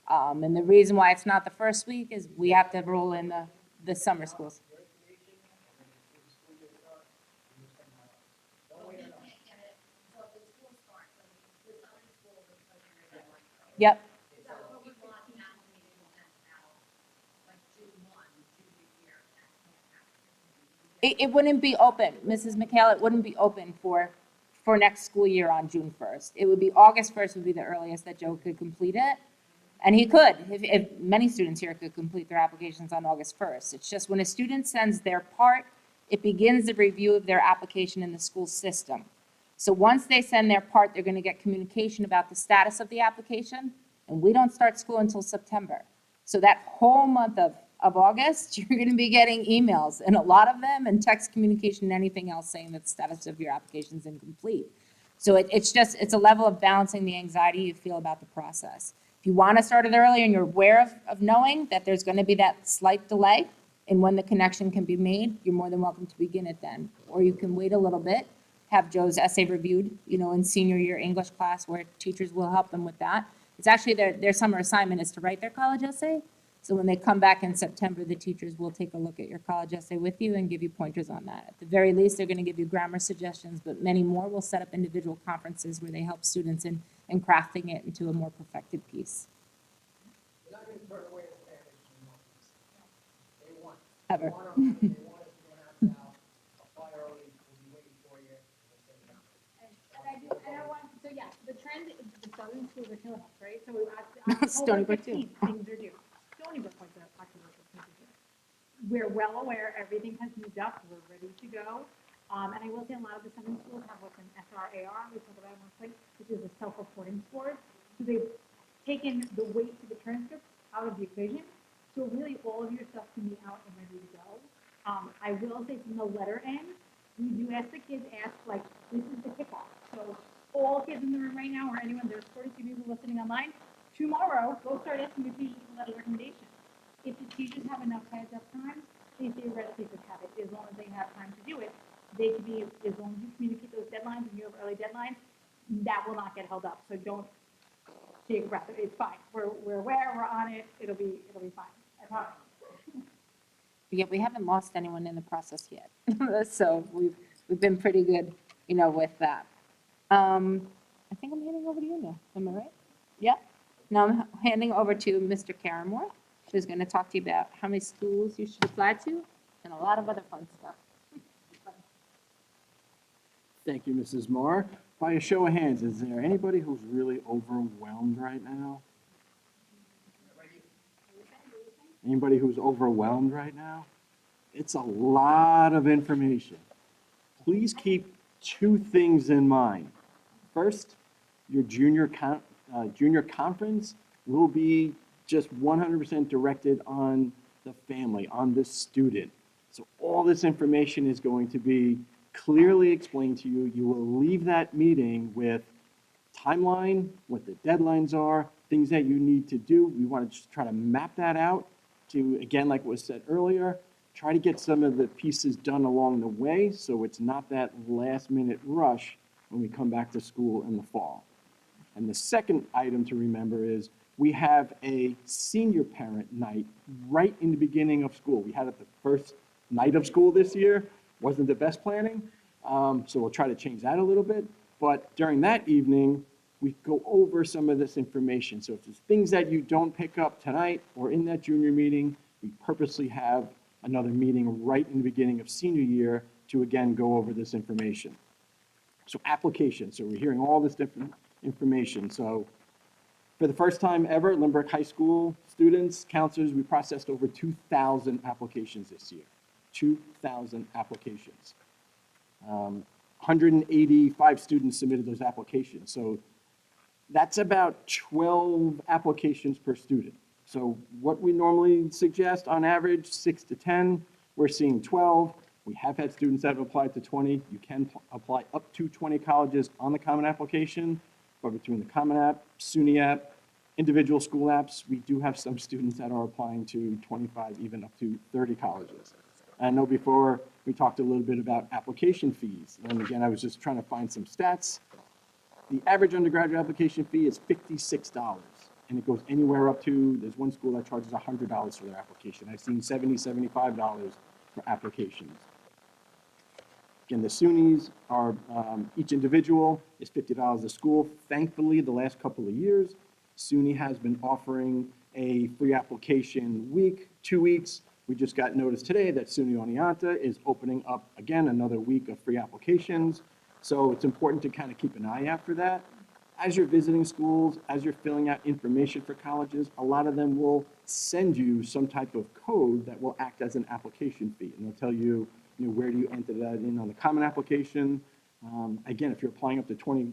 And the reason why it's not the 1st week is we have to roll in the summer schools. Yep. It wouldn't be open, Mrs. McHale, it wouldn't be open for for next school year on June 1st. It would be August 1st would be the earliest that Joe could complete it. And he could, if many students here could complete their applications on August 1st. It's just when a student sends their part, it begins the review of their application in the school system. So once they send their part, they're going to get communication about the status of the application, and we don't start school until September. So that whole month of August, you're going to be getting emails, and a lot of them, and text communication and anything else saying that the status of your application is incomplete. So it's a level of balancing the anxiety you feel about the process. If you want to start it early and you're aware of knowing that there's going to be that slight delay in when the connection can be made, you're more than welcome to begin it then. Or you can wait a little bit, have Joe's essay reviewed, in senior year English class where teachers will help them with that. It's actually their summer assignment is to write their college essay. So when they come back in September, the teachers will take a look at your college essay with you and give you pointers on that. At the very least, they're going to give you grammar suggestions, but many more will set up individual conferences where they help students in crafting it into a more perfected piece.
We're not going to turn away the Spanish and monkeys. They want it.
Ever.
They want us to go down south, apply early, we'll be waiting for you, and we'll send it out.
So yeah, the trend, the southern schools are killing us, right? So October
Stony Brook too.
15th, things are due. Stony Brook was October 15th. We're well aware, everything has moved up, we're ready to go. And I will say a lot of the southern schools have what's an SRAR, we talked about it one place, which is a self-reporting score. So they've taken the weight to the transcript out of the equation. So really all of your stuff can be out and ready to go. I will say from the letter end, we do ask the kids, this is the kickoff. So all kids in the room right now, or anyone, there's 42 people listening online, tomorrow, go start asking your teachers for letter recommendations. If the teachers have enough heads up time, they theoretically could have it, as long as they have time to do it. They could be, as long as you communicate those deadlines and you have early deadlines, that will not get held up. So don't take a breath. It's fine. We're aware, we're on it. It'll be fine. I promise.
Yeah, we haven't lost anyone in the process yet. So we've been pretty good, with that. I think I'm handing over to you now. Am I right? Yeah. Now I'm handing over to Mr. Caramore, who's going to talk to you about how many schools you should apply to and a lot of other fun stuff.
Thank you, Mrs. Marr. By a show of hands, is there anybody who's really overwhelmed right now? Anybody who's overwhelmed right now? It's a lot of information. Please keep two things in mind. First, your junior conference will be just 100% directed on the family, on the student. So all this information is going to be clearly explained to you. You will leave that meeting with timeline, what the deadlines are, things that you need to do. We want to just try to map that out to, again, like was said earlier, try to get some of the pieces done along the way so it's not that last minute rush when we come back to school in the fall. And the second item to remember is we have a senior parent night right in the beginning of school. We had it the first night of school this year. Wasn't the best planning, so we'll try to change that a little bit. But during that evening, we go over some of this information. So if there's things that you don't pick up tonight or in that junior meeting, we purposely have another meeting right in the beginning of senior year to, again, go over this information. So application, so we're hearing all this different information. So for the first time ever, Lynbrook High School students, counselors, we processed over 2,000 applications this year. 2,000 applications. 185 students submitted those applications. So that's about 12 applications per student. So what we normally suggest on average, 6 to 10, we're seeing 12. We have had students that have applied to 20. You can apply up to 20 colleges on the Common Application, but between the Common App, SUNY app, individual school apps, we do have some students that are applying to 25, even up to 30 colleges. I know before we talked a little bit about application fees. And again, I was just trying to find some stats. The average undergraduate application fee is $56. And it goes anywhere up to, there's one school that charges $100 for their application. I've seen $70, $75 for applications. Again, the SUNYs are, each individual is $50 a school. Thankfully, the last couple of years, SUNY has been offering a free application week, 2 weeks. We just got notice today that SUNY Oneonta is opening up again another week of free applications. So it's important to kind of keep an eye out for that. As you're visiting schools, as you're filling out information for colleges, a lot of them will send you some type of code that will act as an application fee. And they'll tell you, where do you enter that in on the common application. Again, if you're applying up to 20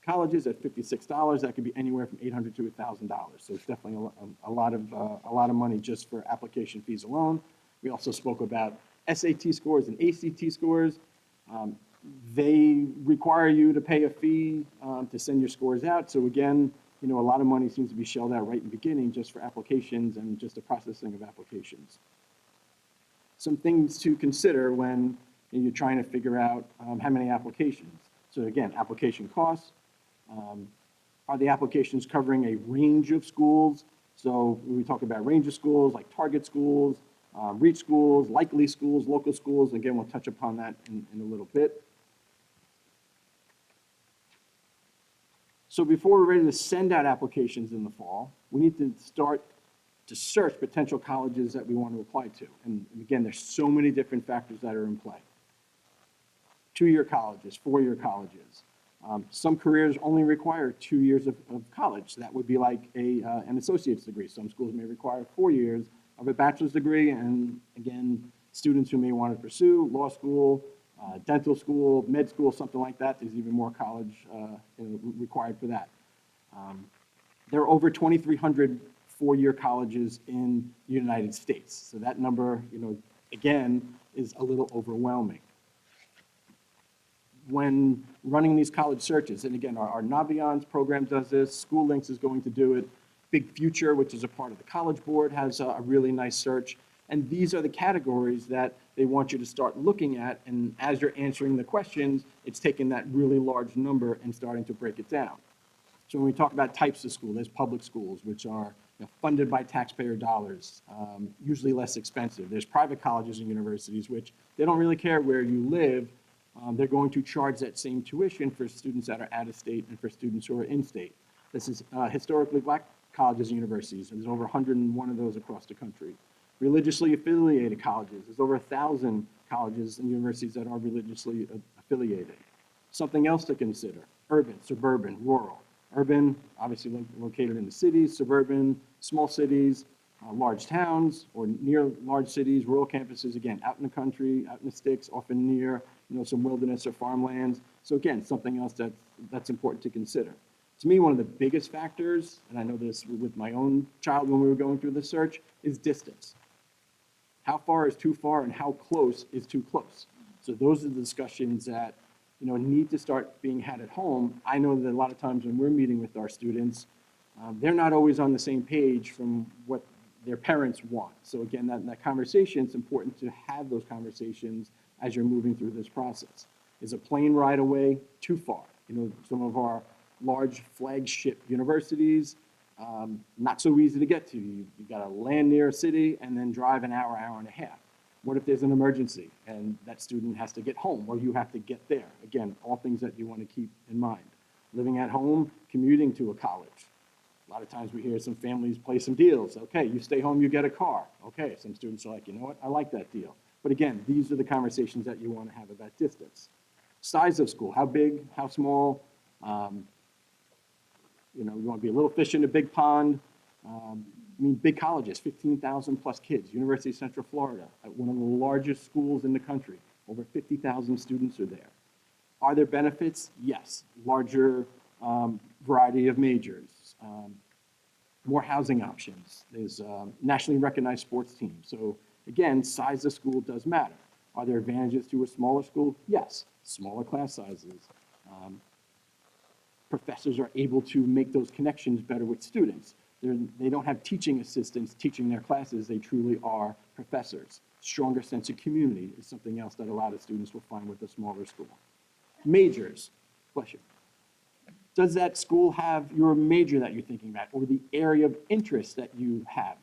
colleges at $56, that could be anywhere from $800 to $1,000. So it's definitely a lot of money just for application fees alone. We also spoke about SAT scores and ACT scores. They require you to pay a fee to send your scores out. So again, a lot of money seems to be shelled out right in the beginning just for applications and just the processing of applications. Some things to consider when you're trying to figure out how many applications. So again, application costs. Are the applications covering a range of schools? So when we talk about range of schools, like target schools, reach schools, likely schools, local schools, again, we'll touch upon that in a little bit. So before we're ready to send out applications in the fall, we need to start to search potential colleges that we want to apply to. And again, there's so many different factors that are in play. 2-year colleges, 4-year colleges. Some careers only require 2 years of college. That would be like an associate's degree. Some schools may require 4 years of a bachelor's degree. And again, students who may want to pursue law school, dental school, med school, something like that, there's even more college required for that. There are over 2,300 4-year colleges in the United States. So that number, again, is a little overwhelming. When running these college searches, and again, our Naviance program does this, SchoolLinks is going to do it, Big Future, which is a part of the College Board, has a really nice search. And these are the categories that they want you to start looking at, and as you're answering the questions, it's taking that really large number and starting to break it down. So when we talk about types of school, there's public schools, which are funded by taxpayer dollars, usually less expensive. There's private colleges and universities, which they don't really care where you live. They're going to charge that same tuition for students that are out of state and for students who are in state. This is historically black colleges and universities, and there's over 101 of those across the country. Religiously affiliated colleges, there's over 1,000 colleges and universities that are religiously affiliated. Something else to consider: urban, suburban, rural. Urban, obviously located in the cities; suburban, small cities, large towns or near large cities; rural campuses, again, out in the country, out in the sticks, often near some wilderness or farmlands. So again, something else that's important to consider. To me, one of the biggest factors, and I know this with my own child when we were going through the search, is distance. How far is too far and how close is too close? So those are the discussions that need to start being had at home. I know that a lot of times when we're meeting with our students, they're not always on the same page from what their parents want. So again, that conversation, it's important to have those conversations as you're moving through this process. Is a plane ride away too far? Some of our large flagship universities, not so easy to get to. You've got to land near a city and then drive an hour, hour and a half. What if there's an emergency and that student has to get home or you have to get there? Again, all things that you want to keep in mind. Living at home, commuting to a college. A lot of times we hear some families play some deals. Okay, you stay home, you get a car. Okay, some students are like, you know what, I like that deal. But again, these are the conversations that you want to have about distance. Size of school, how big, how small. You want to be a little fish in a big pond. Big colleges, 15,000 plus kids. University of Central Florida, one of the largest schools in the country. Over 50,000 students are there. Are there benefits? Yes. Larger variety of majors. More housing options. There's nationally recognized sports teams. So again, size of school does matter. Are there advantages to a smaller school? Yes. Smaller class sizes. Professors are able to make those connections better with students. They don't have teaching assistants teaching their classes. They truly are professors. Stronger sense of community is something else that a lot of students will find with a smaller school. Majors. Bless you. Does that school have your major that you're thinking about or the area of interest that you have?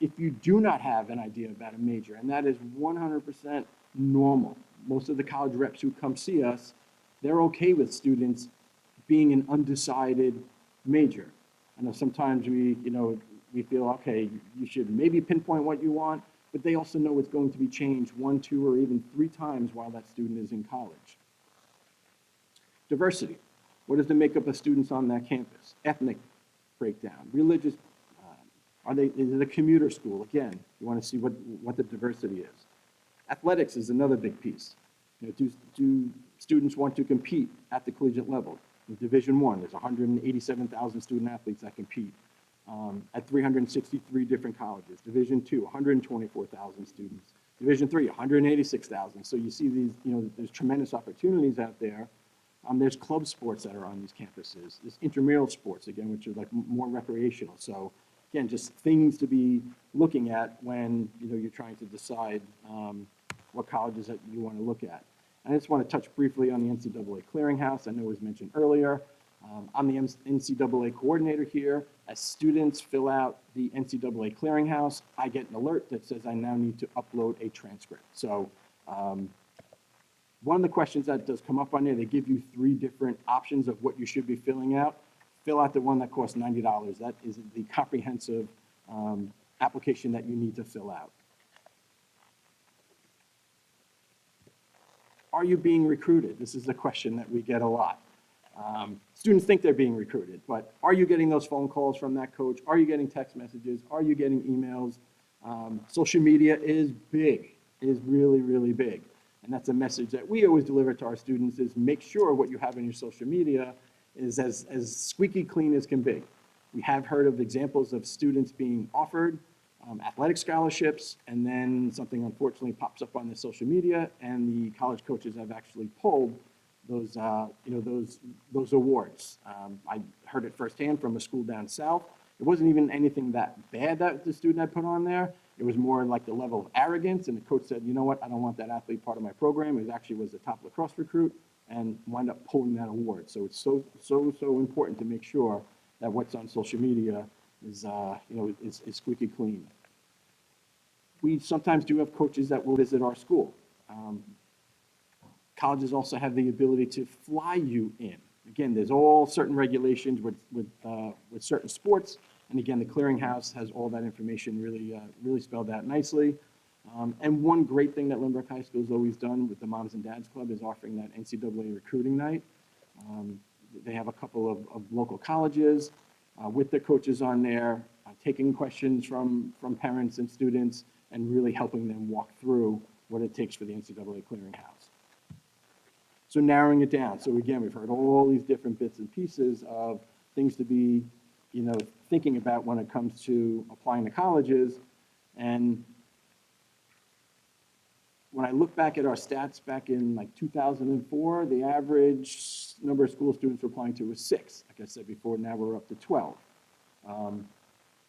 If you do not have an idea about a major, and that is 100% normal. Most of the college reps who come see us, they're okay with students being an undecided major. I know sometimes we feel, okay, you should maybe pinpoint what you want, but they also know it's going to be changed 1, 2, or even 3 times while that student is in college. Diversity. What is the makeup of students on that campus? Ethnic breakdown, religious, is it a commuter school? Again, you want to see what the diversity is. Athletics is another big piece. You know, do students want to compete at the collegiate level? In Division I, there's 187,000 student athletes that compete at 363 different colleges. Division II, 124,000 students. Division III, 186,000. So you see these, you know, there's tremendous opportunities out there. There's club sports that are on these campuses. There's intramural sports, again, which are like more recreational. So again, just things to be looking at when, you know, you're trying to decide what colleges that you want to look at. And I just want to touch briefly on the NCAA Clearinghouse. I know it was mentioned earlier. I'm the NCAA coordinator here. As students fill out the NCAA Clearinghouse, I get an alert that says I now need to upload a transcript. So one of the questions that does come up on there, they give you 3 different options of what you should be filling out. Fill out the one that costs $90. That is the comprehensive application that you need to fill out. Are you being recruited? This is a question that we get a lot. Students think they're being recruited, but are you getting those phone calls from that coach? Are you getting text messages? Are you getting emails? Social media is big, is really, really big. And that's a message that we always deliver to our students is make sure what you have in your social media is as squeaky clean as can be. We have heard of examples of students being offered athletic scholarships, and then something unfortunately pops up on the social media, and the college coaches have actually pulled those, those awards. I heard it firsthand from a school down south. It wasn't even anything that bad that the student had put on there. It was more like the level of arrogance, and the coach said, you know what, I don't want that athlete part of my program. It actually was the top lacrosse recruit, and wound up pulling that award. So it's so important to make sure that what's on social media is, is squeaky clean. We sometimes do have coaches that will visit our school. Colleges also have the ability to fly you in. Again, there's all certain regulations with certain sports, and again, the Clearinghouse has all that information really spelled out nicely. And one great thing that Lynbrook High School has always done with the Moms and Dads Club is offering that NCAA recruiting night. They have a couple of local colleges with their coaches on there, taking questions from parents and students, and really helping them walk through what it takes for the NCAA Clearinghouse. So narrowing it down. So again, we've heard all these different bits and pieces of things to be, thinking about when it comes to applying to colleges. And when I look back at our stats back in like 2004, the average number of school students we're applying to was 6. Like I said before, now we're up to 12.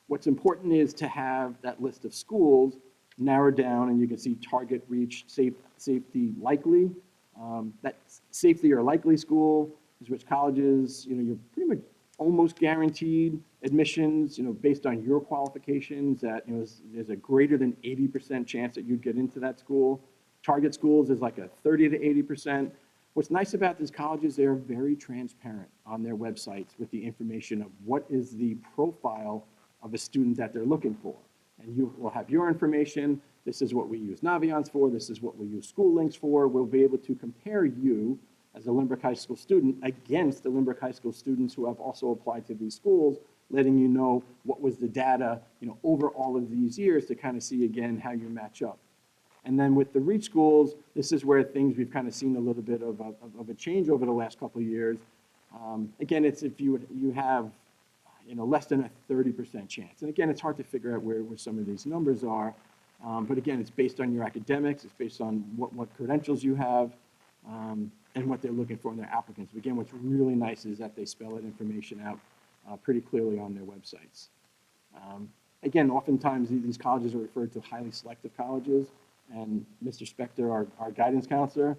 What's important is to have that list of schools narrowed down, and you can see target, reach, safety, likely. That safety or likely school is which colleges, you're pretty much almost guaranteed admissions, based on your qualifications that, there's a greater than 80% chance that you'd get into that school. Target schools is like a 30 to 80%. What's nice about these colleges, they're very transparent on their websites with the information of what is the profile of a student that they're looking for. And you will have your information. This is what we use Naviance for. This is what we use School Links for. We'll be able to compare you as a Lynbrook High School student against the Lynbrook High School students who have also applied to these schools, letting you know what was the data, over all of these years to kind of see again how you match up. And then with the reach schools, this is where things we've kind of seen a little bit of a change over the last couple of years. Again, it's if you have less than a 30% chance. And again, it's hard to figure out where some of these numbers are. But again, it's based on your academics. It's based on what credentials you have and what they're looking for in their applicants. But again, what's really nice is that they spell that information out pretty clearly on their websites. Again, oftentimes these colleges are referred to highly selective colleges. And Mr. Spector, our guidance counselor,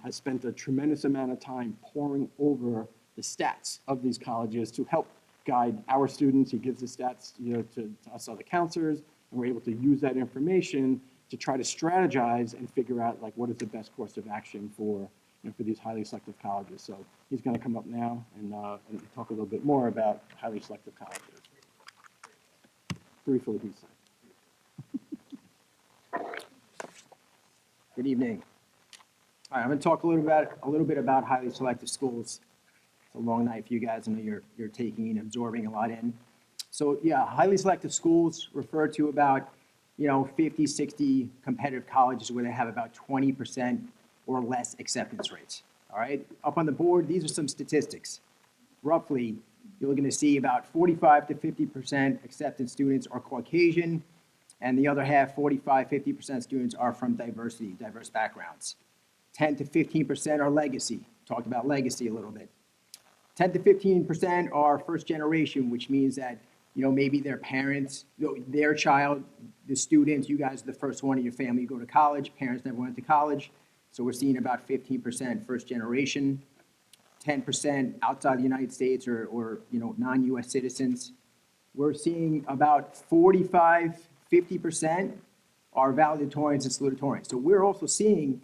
has spent a tremendous amount of time poring over the stats of these colleges to help guide our students. He gives the stats to us other counselors, and we're able to use that information to try to strategize and figure out like what is the best course of action for these highly selective colleges. So he's going to come up now and talk a little bit more about highly selective colleges. Briefly, he said.
Good evening. All right, I'm going to talk a little bit about highly selective schools. It's a long night for you guys. I know you're taking and absorbing a lot in. So yeah, highly selective schools refer to about, 50, 60 competitive colleges where they have about 20% or less acceptance rates. All right, up on the board, these are some statistics. Roughly, you're going to see about 45 to 50% acceptance students are Caucasian, and the other half, 45, 50% students are from diverse backgrounds. 10 to 15% are legacy. Talked about legacy a little bit. 10 to 15% are first generation, which means that, maybe their parents, their child, the students, you guys are the first one in your family to go to college, parents never went to college. So we're seeing about 15% first generation, 10% outside the United States or non-US citizens. We're seeing about 45, 50% are valedictorians and salutatorians. So we're also seeing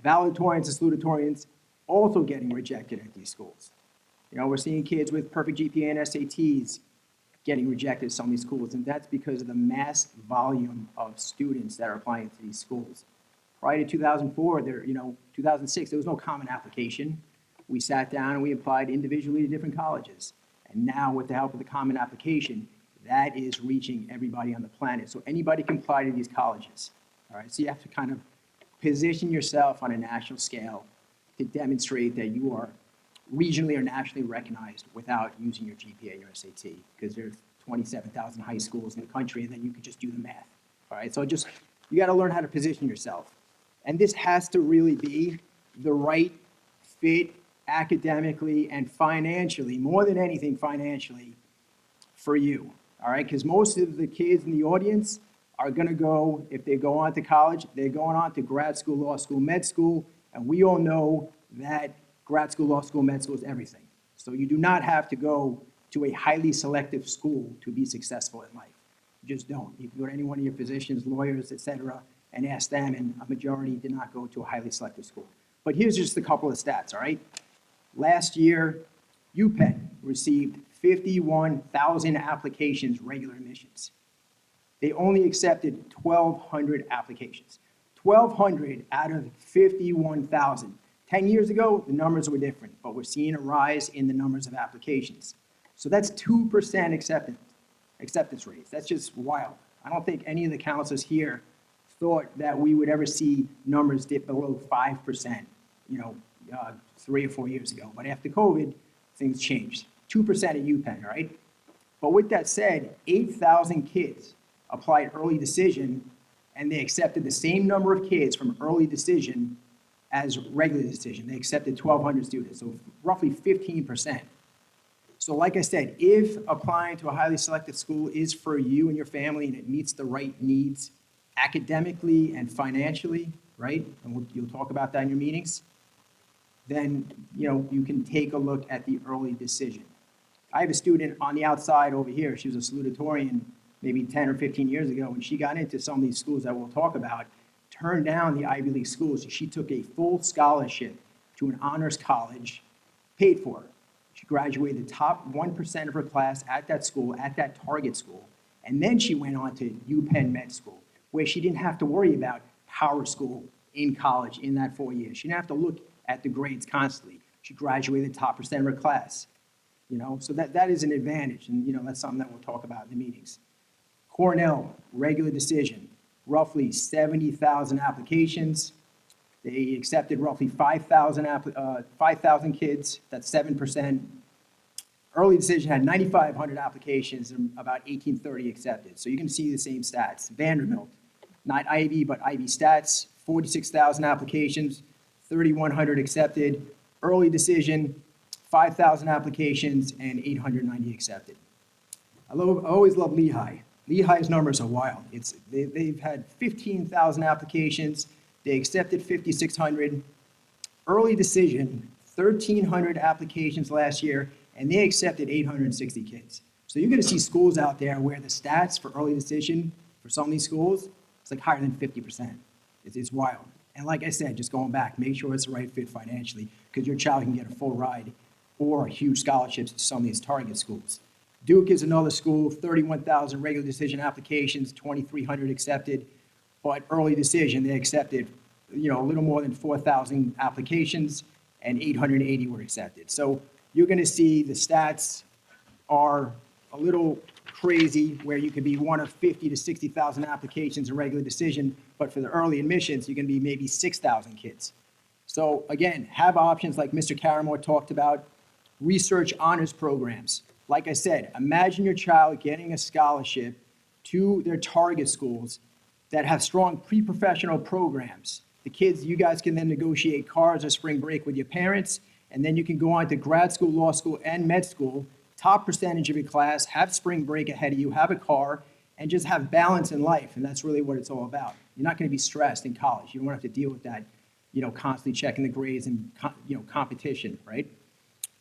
valedictorians and salutatorians also getting rejected at these schools. We're seeing kids with perfect GPA and SATs getting rejected at some of these schools, and that's because of the mass volume of students that are applying to these schools. Prior to 2004, 2006, there was no common application. We sat down and we applied individually to different colleges. And now with the help of the common application, that is reaching everybody on the planet. So anybody can apply to these colleges. All right, so you have to kind of position yourself on a national scale to demonstrate that you are regionally or nationally recognized without using your GPA and your SAT, because there's 27,000 high schools in the country, and then you could just do the math. All right, so you got to learn how to position yourself. And this has to really be the right fit academically and financially, more than anything financially, for you. All right, because most of the kids in the audience are going to go, if they go on to college, they're going on to grad school, law school, med school, and we all know that grad school, law school, med school is everything. So you do not have to go to a highly selective school to be successful in life. You just don't. You can go to any one of your physicians, lawyers, et cetera, and ask them, and a majority did not go to a highly selective school. But here's just a couple of stats, all right? Last year, UPenn received 51,000 applications, regular admissions. They only accepted 1,200 applications. 1,200 out of 51,000. 10 years ago, the numbers were different, but we're seeing a rise in the numbers of applications. So that's 2% acceptance rates. That's just wild. I don't think any of the counselors here thought that we would ever see numbers dip below 5%, 3 or 4 years ago. But after COVID, things changed. 2% at UPenn, all right? But with that said, 8,000 kids applied early decision, and they accepted the same number of kids from early decision as regular decision. They accepted 1,200 students, so roughly 15%. So like I said, if applying to a highly selective school is for you and your family and it meets the right needs academically and financially, right? And you'll talk about that in your meetings, then you can take a look at the early decision. I have a student on the outside over here. She was a salutatorian maybe 10 or 15 years ago, when she got into some of these schools that we'll talk about, turned down the Ivy League schools. She took a full scholarship to an honors college, paid for. She graduated the top 1% of her class at that school, at that target school. And then she went on to UPenn Med School, where she didn't have to worry about power school in college in that 4 years. She didn't have to look at the grades constantly. She graduated the top percent of her class. So that is an advantage, and that's something that we'll talk about in the meetings. Cornell, regular decision, roughly 70,000 applications. They accepted roughly 5,000 kids, that's 7%. Early decision had 9,500 applications and about 1,830 accepted. So you can see the same stats. Vanderbilt, not Ivy, but Ivy stats, 46,000 applications, 3,100 accepted. Early decision, 5,000 applications and 890 accepted. I always love Lehigh. Lehigh's numbers are wild. They've had 15,000 applications. They accepted 5,600. Early decision, 1,300 applications last year, and they accepted 860 kids. So you're going to see schools out there where the stats for early decision for some of these schools, it's like higher than 50%. It's wild. And like I said, just going back, make sure it's the right fit financially, because your child can get a full ride or huge scholarships to some of these target schools. Duke is another school, 31,000 regular decision applications, 2,300 accepted, but early decision, they accepted a little more than 4,000 applications, and 880 were accepted. So you're going to see the stats are a little crazy, where you could be one of 50 to 60,000 applications in regular decision, but for the early admissions, you're going to be maybe 6,000 kids. So again, have options like Mr. Caramore talked about, research honors programs. Like I said, imagine your child getting a scholarship to their target schools that have strong pre-professional programs. The kids, you guys can then negotiate cars or spring break with your parents, and then you can go on to grad school, law school, and med school, top percentage of your class, have spring break ahead of you, have a car, and just have balance in life, and that's really what it's all about. You're not gonna be stressed in college. You don't have to deal with that, constantly checking the grades and, competition, right?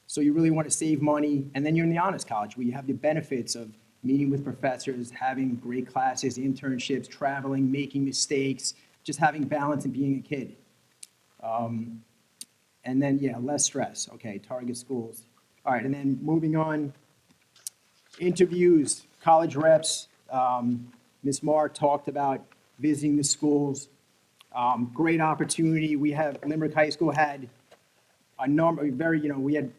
So you really want to save money, and then you're in the honors college where you have the benefits of meeting with professors, having great classes, internships, traveling, making mistakes, just having balance and being a kid. And then, less stress. Okay, target schools. All right, and then moving on, interviews, college reps. Ms. Marr talked about visiting the schools. Great opportunity. We have, Limerick High School had a number, we had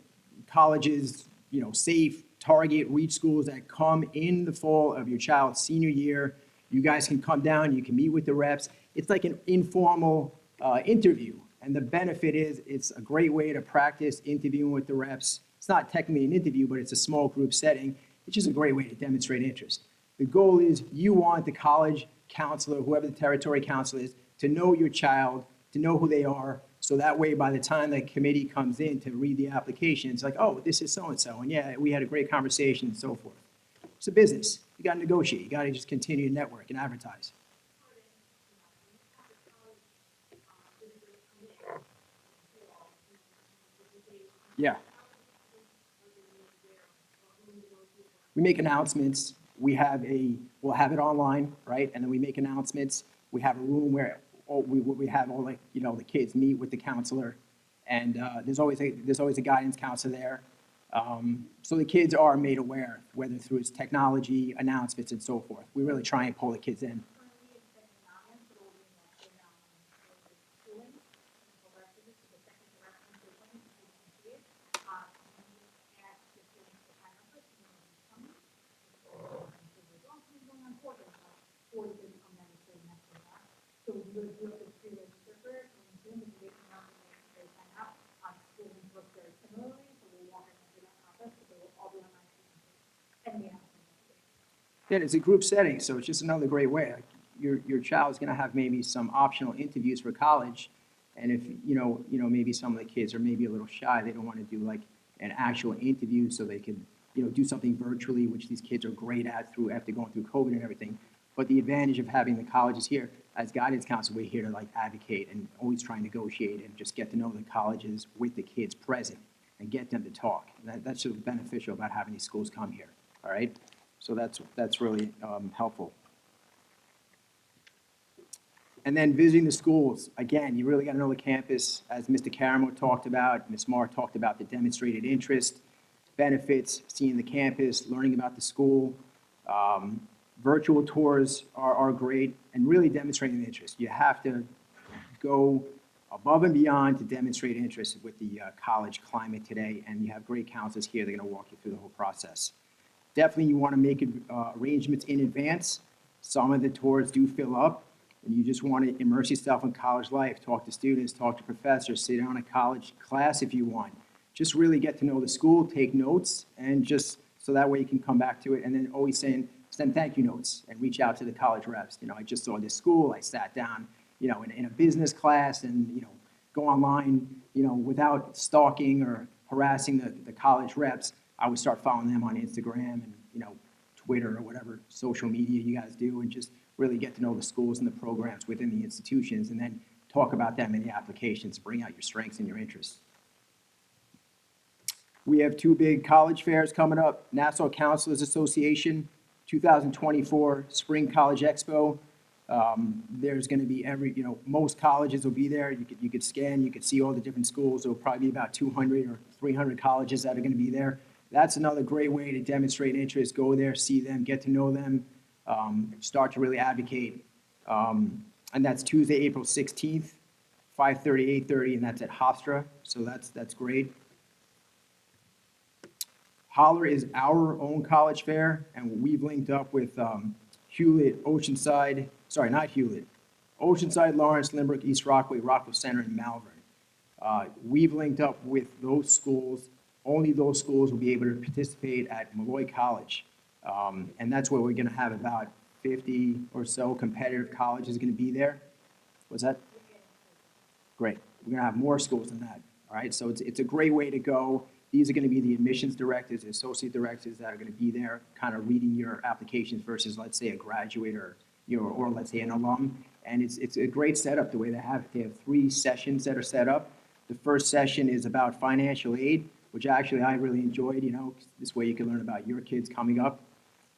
colleges, safe, target, reach schools that come in the fall of your child's senior year. You guys can come down, you can meet with the reps. It's like an informal interview. And the benefit is it's a great way to practice interviewing with the reps. It's not technically an interview, but it's a small group setting. It's just a great way to demonstrate interest. The goal is you want the college counselor, whoever the territory counselor is, to know your child, to know who they are, so that way, by the time the committee comes in to read the application, it's like, oh, this is so-and-so, and yeah, we had a great conversation and so forth. It's a business. You gotta negotiate. You gotta just continue to network and advertise. Yeah. We make announcements. We'll have it online, right? And then we make announcements. We have a room where we have all the kids meet with the counselor, and there's always a guidance counselor there. So the kids are made aware, whether through its technology, announcements, and so forth. We really try and pull the kids in. Yeah, it's a group setting, so it's just another great way. Like, your child's gonna have maybe some optional interviews for college, and if, maybe some of the kids are maybe a little shy, they don't wanna do like an actual interview, so they can, do something virtually, which these kids are great at after going through COVID and everything. But the advantage of having the colleges here, as guidance counselor, we're here to like advocate and always try and negotiate and just get to know the colleges with the kids present and get them to talk. That's just beneficial about having these schools come here, all right? So that's really helpful. And then visiting the schools, again, you really got to know the campus. As Mr. Caramore talked about, Ms. Marr talked about the demonstrated interest, benefits, seeing the campus, learning about the school. Virtual tours are great, and really demonstrating the interest. You have to go above and beyond to demonstrate interest with the college climate today, and you have great counselors here that are going to walk you through the whole process. Definitely you want to make arrangements in advance. Some of the tours do fill up, and you just want to immerse yourself in college life, talk to students, talk to professors, sit down in a college class if you want. Just really get to know the school, take notes, and just so that way you can come back to it, and then always send thank you notes and reach out to the college reps. I just saw this school, I sat down, in a business class, and, go online, without stalking or harassing the college reps. I would start following them on Instagram and, Twitter or whatever social media you guys do, and just really get to know the schools and the programs within the institutions, and then talk about them in the applications, bring out your strengths and your interests. We have two big college fairs coming up, Nassau Counselors Association, 2024 Spring College Expo. There's going to be most colleges will be there. You could scan, you could see all the different schools. There will probably be about 200 or 300 colleges that are going to be there. That's another great way to demonstrate interest. Go there, see them, get to know them, start to really advocate. And that's Tuesday, April 16th. 5:30, 8:30, and that's at Hofstra, so that's great. Holler is our own college fair, and we've linked up with Hewlett, Oceanside, sorry, not Hewlett, Oceanside, Lawrence, Lynbrook, East Rockaway, Rockville Center, and Malvern. We've linked up with those schools. Only those schools will be able to participate at Malloy College. And that's where we're going to have about 50 or so competitive colleges going to be there. What's that? Great. We're going to have more schools than that. All right. So it's a great way to go. These are going to be the admissions directors, the associate directors that are going to be there kind of reading your applications versus, let's say, a graduate or let's say an alum. And it's a great setup the way they have it. They have 3 sessions that are set up. The first session is about financial aid, which actually I really enjoyed, this way you can learn about your kids coming up.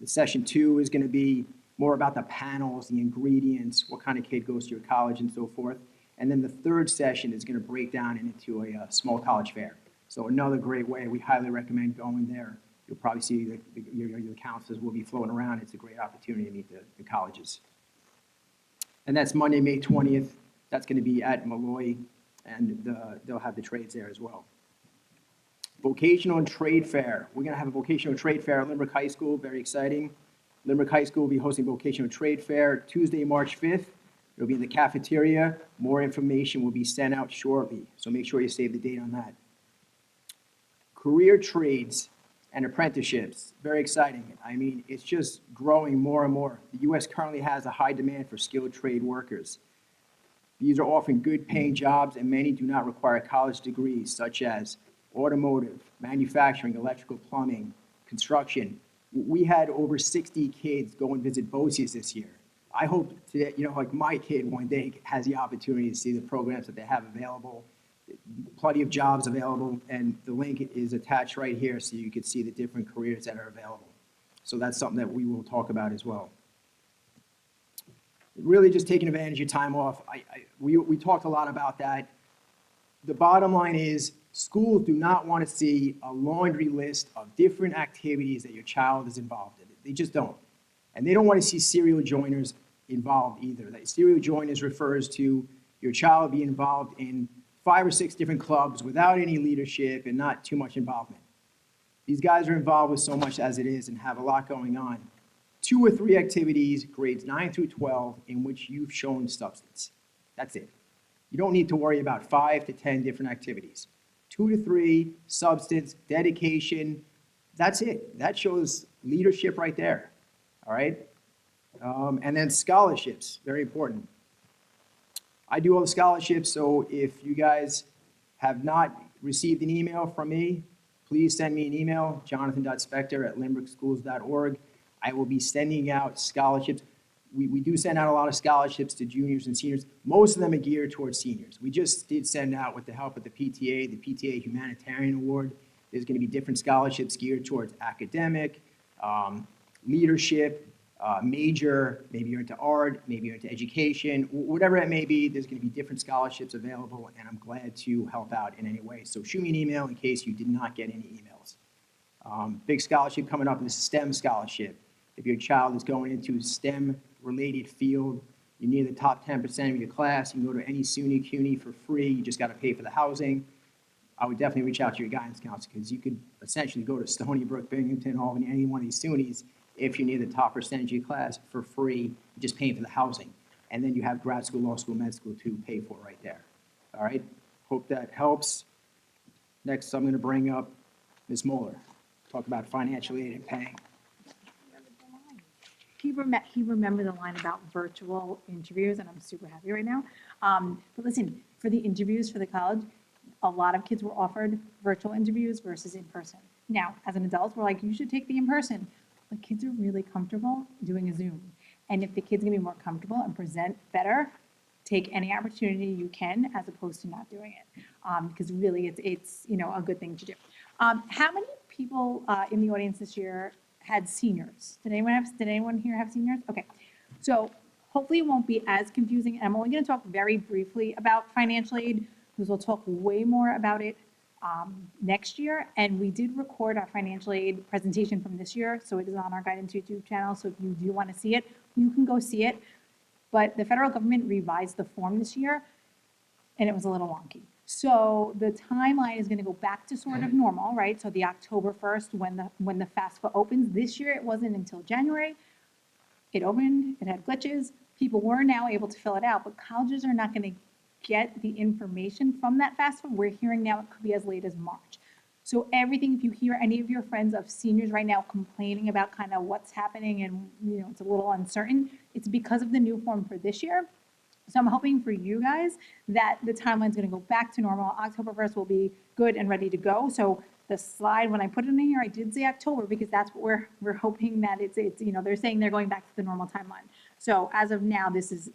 The session 2 is going to be more about the panels, the ingredients, what kind of kid goes to your college and so forth. And then the third session is going to break down into a small college fair. So another great way, we highly recommend going there. You'll probably see your counselors will be floating around. It's a great opportunity to meet the colleges. And that's Monday, May 20th. That's going to be at Malloy, and they'll have the trades there as well. Vocational and Trade Fair. We're going to have a vocational trade fair at Lynbrook High School. Very exciting. Lynbrook High School will be hosting vocational trade fair Tuesday, March 5th. It'll be in the cafeteria. More information will be sent out shortly, so make sure you save the date on that. Career trades and apprenticeships. Very exciting. I mean, it's just growing more and more. The U.S. currently has a high demand for skilled trade workers. These are often good paying jobs, and many do not require college degrees, such as automotive, manufacturing, electrical, plumbing, construction. We had over 60 kids go and visit BOCES this year. I hope that, like my kid one day has the opportunity to see the programs that they have available, plenty of jobs available, and the link is attached right here so you can see the different careers that are available. So that's something that we will talk about as well. Really just taking advantage of your time off. We talked a lot about that. The bottom line is schools do not want to see a laundry list of different activities that your child is involved in. They just don't. And they don't want to see serial joiners involved either. That serial joiners refers to your child being involved in 5 or 6 different clubs without any leadership and not too much involvement. These guys are involved with so much as it is and have a lot going on. 2 or 3 activities, grades 9 through 12, in which you've shown substance. That's it. You don't need to worry about 5 to 10 different activities. 2 to 3, substance, dedication, that's it. That shows leadership right there, all right? And then scholarships, very important. I do all the scholarships, so if you guys have not received an email from me, please send me an email, jonathan.spector@lynbrookschools.org. I will be sending out scholarships. We do send out a lot of scholarships to juniors and seniors. Most of them are geared towards seniors. We just did send out, with the help of the PTA Humanitarian Award. There's going to be different scholarships geared towards academic, leadership, major, maybe you're into art, maybe you're into education, whatever it may be, there's going to be different scholarships available, and I'm glad to help out in any way. So shoot me an email in case you did not get any emails. Big scholarship coming up is STEM scholarship. If your child is going into a STEM-related field, you're near the top 10% of your class, you can go to any SUNY CUNY for free, you just got to pay for the housing. I would definitely reach out to your guidance counselor because you could essentially go to Stony Brook, Binghamton, Albany, any one of these SUNYs if you're near the top percentage of your class for free, just paying for the housing. And then you have grad school, law school, med school to pay for right there. All right? Hope that helps. Next, I'm going to bring up Ms. Moeller, talk about financial aid and paying.
He remembered the line about virtual interviews, and I'm super happy right now. But listen, for the interviews for the college, a lot of kids were offered virtual interviews versus in person. Now, as an adult, we're like, you should take the in-person. But kids are really comfortable doing a Zoom. And if the kid's gonna be more comfortable and present better, take any opportunity you can as opposed to not doing it. Because really it's a good thing to do. How many people in the audience this year had seniors? Did anyone here have seniors? Okay, so hopefully it won't be as confusing. And I'm only gonna talk very briefly about financial aid because we'll talk way more about it next year. And we did record our financial aid presentation from this year, so it is on our Guidance YouTube channel. So if you do want to see it, you can go see it. But the federal government revised the form this year, and it was a little wonky. So the timeline is gonna go back to sort of normal, right? So the October 1st, when the FAFSA opens, this year it wasn't until January. It opened, it had glitches, people were now able to fill it out, but colleges are not gonna get the information from that FAFSA. We're hearing now it could be as late as March. So everything, if you hear any of your friends of seniors right now complaining about kind of what's happening and, it's a little uncertain, it's because of the new form for this year. So I'm hoping for you guys that the timeline's gonna go back to normal. October 1st will be good and ready to go. So the slide, when I put it in here, I did say October because that's what we're hoping that it's, they're saying they're going back to the normal timeline. So as of now, this is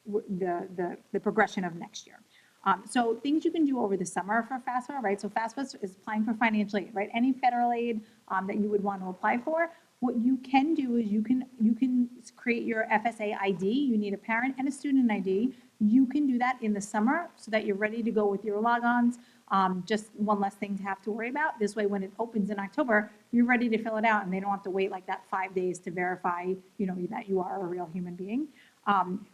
the progression of next year. So things you can do over the summer for FAFSA, right? So FAFSA is applying for financial aid, right? Any federal aid that you would want to apply for. What you can do is you can create your FSA ID. You need a parent and a student ID. You can do that in the summer so that you're ready to go with your logons. Just one less thing to have to worry about. This way, when it opens in October, you're ready to fill it out and they don't have to wait like that 5 days to verify, that you are a real human being.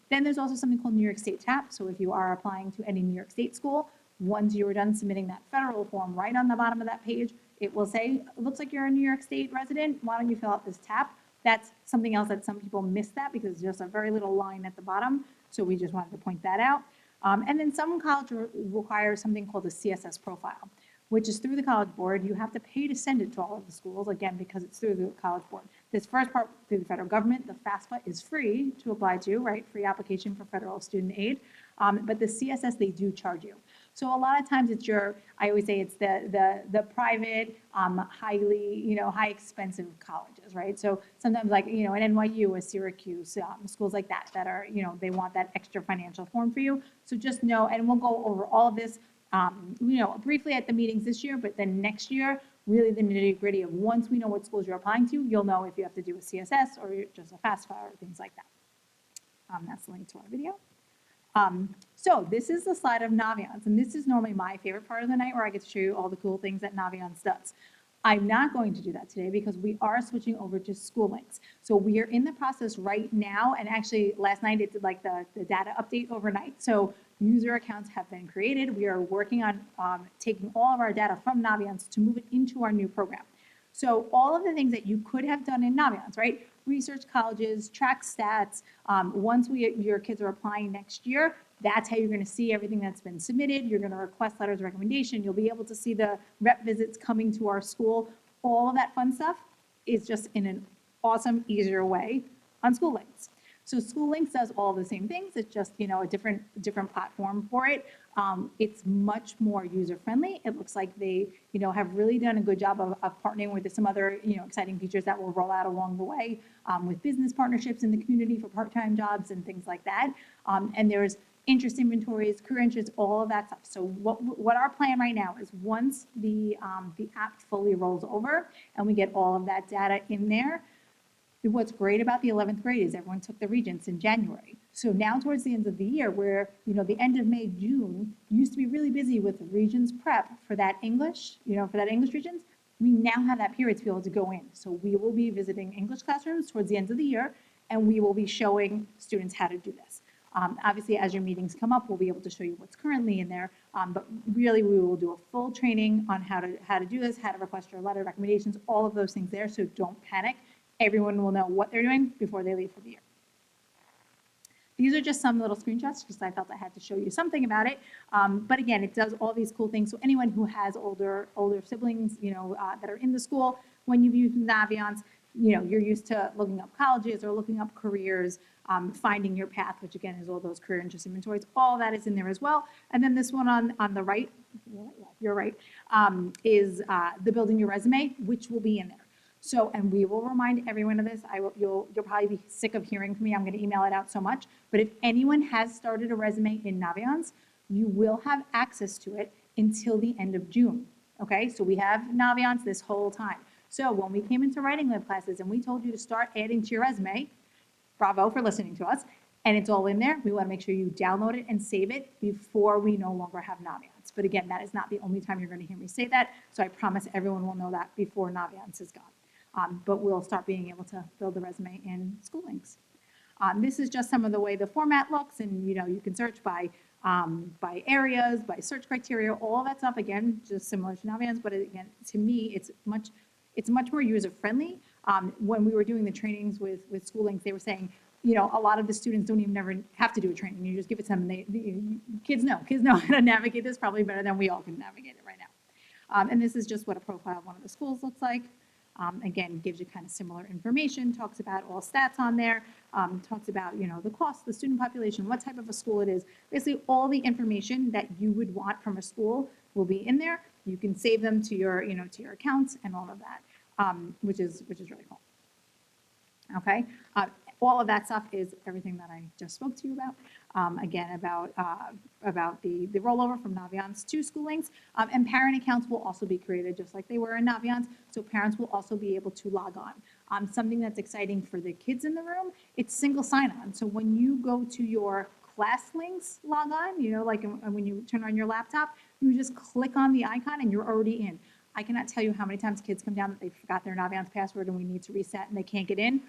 Then there's also something called New York State TAP. So if you are applying to any New York State school, once you are done submitting that federal form, right on the bottom of that page, it will say, it looks like you're a New York State resident. Why don't you fill out this TAP? That's something else that some people miss that because there's just a very little line at the bottom. So we just wanted to point that out. And then some college require something called a CSS profile, which is through the College Board. You have to pay to send it to all of the schools, again, because it's through the College Board. This first part through the federal government, the FAFSA is free to apply to, right? Free application for federal student aid. But the CSS, they do charge you. So a lot of times it's I always say it's the private, highly, high expensive colleges, right? So sometimes like, an NYU, a Syracuse, schools like that are, they want that extra financial form for you. So just know, and we'll go over all of this, briefly at the meetings this year, but then next year, really the nitty gritty of once we know what schools you're applying to, you'll know if you have to do a CSS or just a FAFSA or things like that. That's the link to our video. So this is the slide of Naviance, and this is normally my favorite part of the night where I get to show you all the cool things that Naviance does. I'm not going to do that today because we are switching over to School Links. So we are in the process right now, and actually last night it did like the data update overnight. So user accounts have been created. We are working on taking all of our data from Naviance to move it into our new program. So all of the things that you could have done in Naviance, right? Research colleges, track stats. Once your kids are applying next year, that's how you're going to see everything that's been submitted. You're going to request letters of recommendation. You'll be able to see the rep visits coming to our school. All of that fun stuff is just in an awesome, easier way on School Links. So School Links does all the same things. It's just, a different platform for it. It's much more user-friendly. It looks like they, have really done a good job of partnering with some other, exciting features that will roll out along the way with business partnerships in the community for part-time jobs and things like that. And there's interest inventories, career interests, all of that stuff. So what our plan right now is once the app fully rolls over and we get all of that data in there, what's great about the 11th grade is everyone took the Regents in January. So now towards the end of the year where, the end of May, June, used to be really busy with Regents prep for that English, for that English Regents, we now have that period to be able to go in. So we will be visiting English classrooms towards the end of the year, and we will be showing students how to do this. Obviously, as your meetings come up, we'll be able to show you what's currently in there, but really we will do a full training on how to do this, how to request your letter of recommendations, all of those things there, so don't panic. Everyone will know what they're doing before they leave for the year. These are just some little screenshots, because I felt I had to show you something about it. But again, it does all these cool things. So anyone who has older siblings, that are in the school, when you've used Naviance, you're used to looking up colleges or looking up careers, finding your path, which again is all those career interest inventories. All that is in there as well. And then this one on the right, you're right, is the building your resume, which will be in there. So, and we will remind everyone of this. You'll probably be sick of hearing from me. I'm going to email it out so much. But if anyone has started a resume in Naviance, you will have access to it until the end of June. Okay, so we have Naviance this whole time. So when we came into Writing Lab classes and we told you to start adding to your resume, bravo for listening to us, and it's all in there. We want to make sure you download it and save it before we no longer have Naviance. But again, that is not the only time you're going to hear me say that. So I promise everyone will know that before Naviance is gone. But we'll start being able to build the resume in School Links. This is just some of the way the format looks, and, you know, you can search by areas, by search criteria, all that stuff, again, just similar to Naviance, but again, to me, it's much more user-friendly. When we were doing the trainings with School Links, they were saying, you know, a lot of the students don't even never have to do a training. You just give it to them, and kids know how to navigate this probably better than we all can navigate it right now. And this is just what a profile of one of the schools looks like. Again, gives you kind of similar information, talks about all stats on there, talks about, you know, the cost, the student population, what type of a school it is. Basically, all the information that you would want from a school will be in there. You can save them to your, you know, to your accounts and all of that, which is really cool. Okay, all of that stuff is everything that I just spoke to you about. Again, about the rollover from Naviance to School Links. And parent accounts will also be created just like they were in Naviance, so parents will also be able to log on. Something that's exciting for the kids in the room, it's single sign-on. So when you go to your class links log on, you know, like when you turn on your laptop, you just click on the icon and you're already in. I cannot tell you how many times kids come down that they forgot their Naviance password and we need to reset and they can't get in.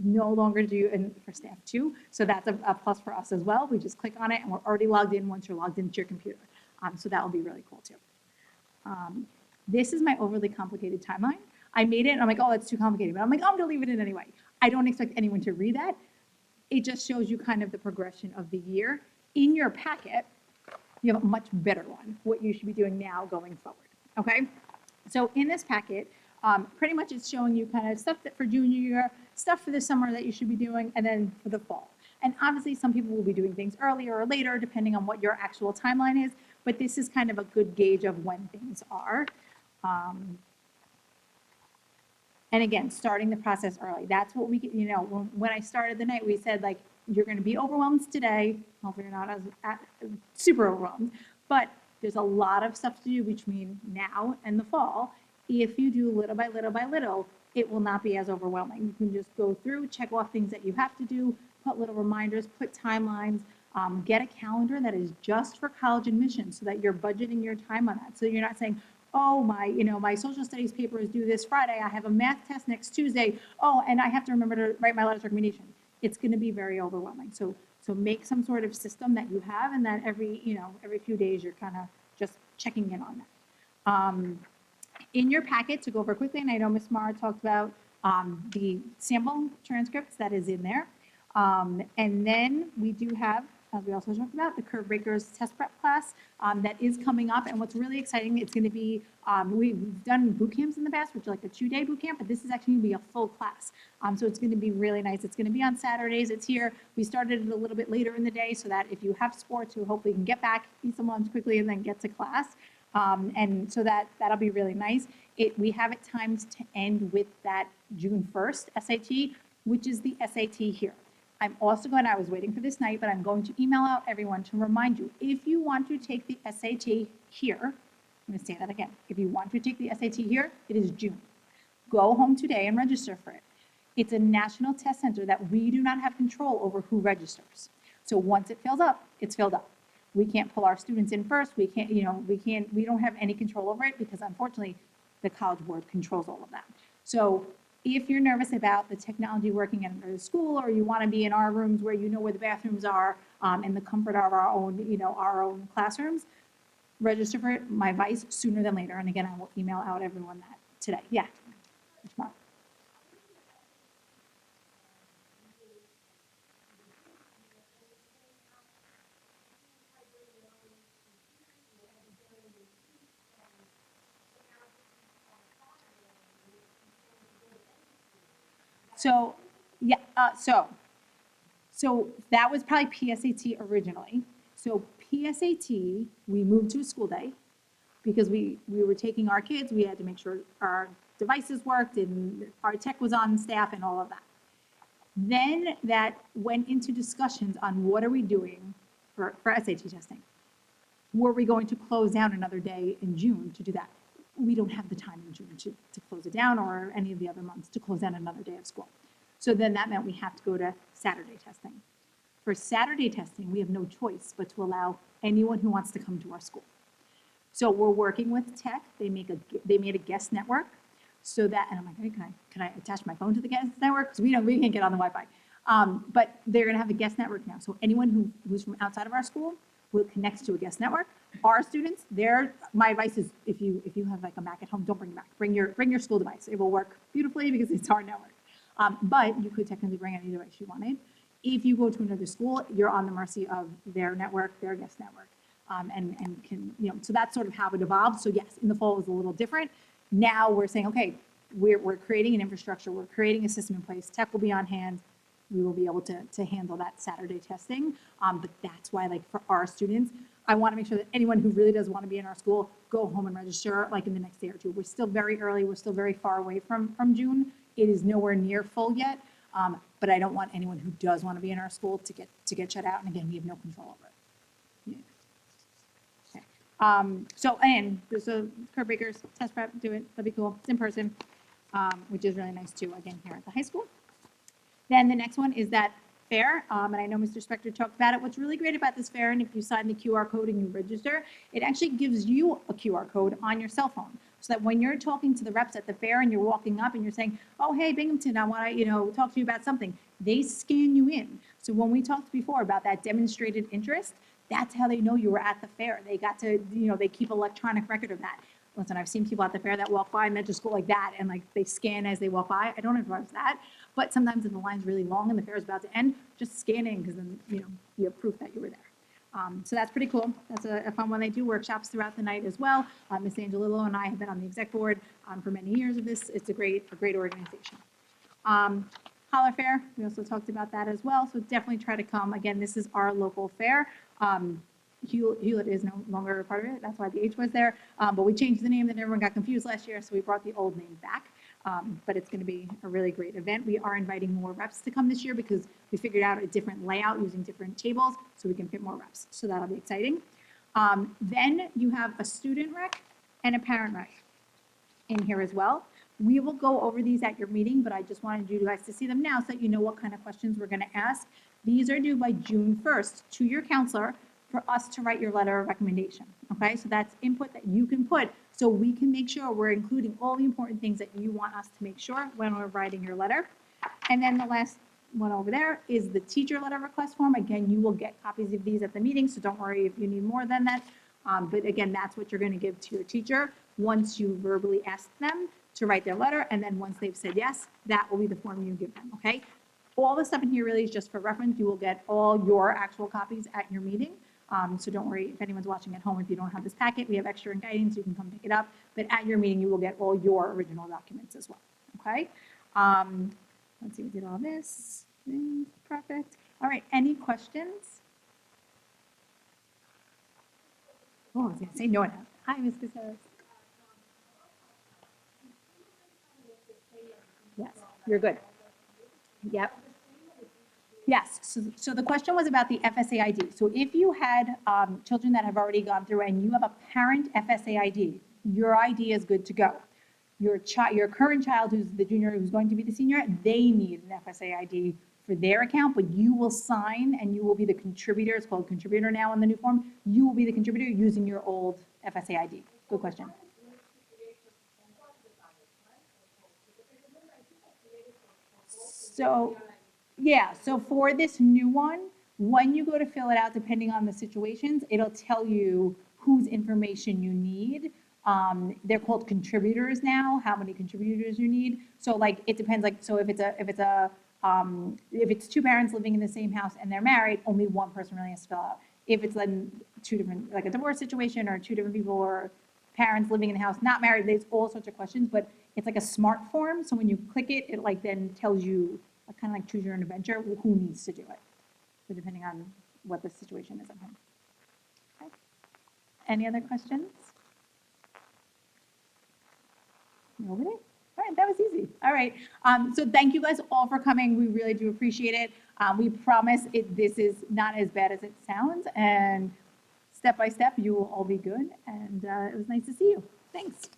No longer do, and for staff too. So that's a plus for us as well. We just click on it and we're already logged in once you're logged into your computer. So that will be really cool too. This is my overly complicated timeline. I made it and I'm like, oh, that's too complicated. But I'm like, oh, I'm gonna leave it in anyway. I don't expect anyone to read that. It just shows you kind of the progression of the year. In your packet, you have a much better one, what you should be doing now going forward, okay? So in this packet, pretty much it's showing you kind of stuff that for junior year, stuff for the summer that you should be doing, and then for the fall. And obviously, some people will be doing things earlier or later, depending on what your actual timeline is, but this is kind of a good gauge of when things are. And again, starting the process early. That's what we, you know, when I started the night, we said, like, you're going to be overwhelmed today. Hopefully you're not as super overwhelmed, but there's a lot of stuff to do between now and the fall. If you do little by little by little, it will not be as overwhelming. You can just go through, check off things that you have to do, put little reminders, put timelines, get a calendar that is just for college admissions so that you're budgeting your time on that. So you're not saying, oh, my social studies paper is due this Friday. I have a math test next Tuesday. Oh, and I have to remember to write my letters of recommendation. It's going to be very overwhelming. So make some sort of system that you have, and that every few days you're kind of just checking in on that. In your packet, to go over quickly, and I know Ms. Mara talked about the sample transcripts that is in there. And then we do have, as we also talked about, the Curve Breakers test prep class that is coming up. And what's really exciting, it's going to be, we've done boot camps in the past, which are like a 2-day boot camp, but this is actually going to be a full class. So it's going to be really nice. It's going to be on Saturdays. It's here. We started it a little bit later in the day so that if you have sports, you hopefully can get back, eat some lunch quickly, and then get to class. And so that'll be really nice. We have it timed to end with that June 1st SAT, which is the SAT here. I'm also going, I was waiting for this night, but I'm going to email out everyone to remind you, if you want to take the SAT here, I'm going to say that again. If you want to take the SAT here, it is June. Go home today and register for it. It's a national test center that we do not have control over who registers. So once it fills up, it's filled up. We can't pull our students in first. We can't, we don't have any control over it because unfortunately the College Board controls all of that. So if you're nervous about the technology working in the school, or you want to be in our rooms where you know where the bathrooms are, in the comfort of our own classrooms, register for it, my advice, sooner than later. And again, I will email out everyone that today. Yeah. Tomorrow. So, yeah, so that was probably PSAT originally. So PSAT, we moved to a school day because we were taking our kids, we had to make sure our devices worked and our tech was on staff and all of that. Then that went into discussions on what are we doing for SAT testing. Were we going to close down another day in June to do that? We don't have the time in June to close it down, or any of the other months to close down another day of school. So then that meant we have to go to Saturday testing. For Saturday testing, we have no choice but to allow anyone who wants to come to our school. So we're working with tech. They made a guest network so that, and I'm like, hey, can I attach my phone to the guest network? Because we can't get on the Wi-Fi. But they're gonna have a guest network now. So anyone who's from outside of our school will connect to a guest network. Our students, my advice is if you have like a Mac at home, don't bring it back. Bring your school device. It will work beautifully because it's our network. But you could technically bring any device you wanted. If you go to another school, you're on the mercy of their network, their guest network. And can, so that's sort of how it evolved. So yes, in the fall it was a little different. Now we're saying, okay, we're creating an infrastructure, we're creating a system in place, tech will be on hand, we will be able to handle that Saturday testing. But that's why, like, for our students, I want to make sure that anyone who really does want to be in our school, go home and register like in the next day or two. We're still very early, we're still very far away from June. It is nowhere near full yet, but I don't want anyone who does want to be in our school to get shut out. And again, we have no control over it. Yeah. Okay. So, and so Kurt Baker's test prep, do it, that'd be cool. It's in person, which is really nice too, again, here at the high school. Then the next one is that fair, and I know Mr. Spector talked about it. What's really great about this fair, and if you sign the QR code and you register, it actually gives you a QR code on your cell phone, so that when you're talking to the reps at the fair and you're walking up and you're saying, oh, hey, Binghamton, I want to, talk to you about something, they scan you in. So when we talked before about that demonstrated interest, that's how they know you were at the fair. They got to, they keep electronic record of that. Listen, I've seen people at the fair that walk by and that just go like that, and like they scan as they walk by. I don't advise that, but sometimes if the line's really long and the fair is about to end, just scan in, because then, you have proof that you were there. So that's pretty cool. That's a fun one. They do workshops throughout the night as well. Ms. Angelillo and I have been on the exec board for many years of this. It's a great organization. Holler Fair, we also talked about that as well, so definitely try to come. Again, this is our local fair. Hewlett is no longer a part of it, that's why the H was there, but we changed the name, then everyone got confused last year, so we brought the old name back. But it's going to be a really great event. We are inviting more reps to come this year because we figured out a different layout using different tables, so we can fit more reps, so that'll be exciting. Then you have a student rec and a parent rec in here as well. We will go over these at your meeting, but I just wanted you guys to see them now so that you know what kind of questions we're going to ask. These are due by June 1st to your counselor for us to write your letter of recommendation, okay? So that's input that you can put so we can make sure we're including all the important things that you want us to make sure when we're writing your letter. And then the last one over there is the teacher letter request form. Again, you will get copies of these at the meeting, so don't worry if you need more than that. But again, that's what you're going to give to your teacher once you verbally ask them to write their letter, and then once they've said yes, that will be the form you give them, okay? All the stuff in here really is just for reference. You will get all your actual copies at your meeting. So don't worry if anyone's watching at home, if you don't have this packet, we have extra in guidance, you can come pick it up. But at your meeting, you will get all your original documents as well, okay? Let's see, we did all this. Perfect. All right, any questions? Oh, I was gonna say no one has. Hi, Ms. Caceres. Yes, you're good. Yep. Yes, so the question was about the FSA ID. So if you had children that have already gone through and you have a parent FSA ID, your ID is good to go. Your current child, who's the junior, who's going to be the senior, they need an FSA ID for their account, but you will sign and you will be the contributor. It's called contributor now on the new form. You will be the contributor using your old FSA ID. Good question. So, yeah, so for this new one, when you go to fill it out, depending on the situations, it'll tell you whose information you need. They're called contributors now, how many contributors you need. So like, it depends, like, so if it's two parents living in the same house and they're married, only one person really has to fill out. If it's then two different, like a divorce situation or two different people or parents living in the house, not married, there's all sorts of questions, but it's like a smart form. So when you click it, it like then tells you, kind of like choose your own adventure, who needs to do it. So depending on what the situation is at home. Okay. Any other questions? Nobody? All right, that was easy. All right. So thank you guys all for coming. We really do appreciate it. We promise this is not as bad as it sounds, and step by step, you will all be good. And it was nice to see you. Thanks.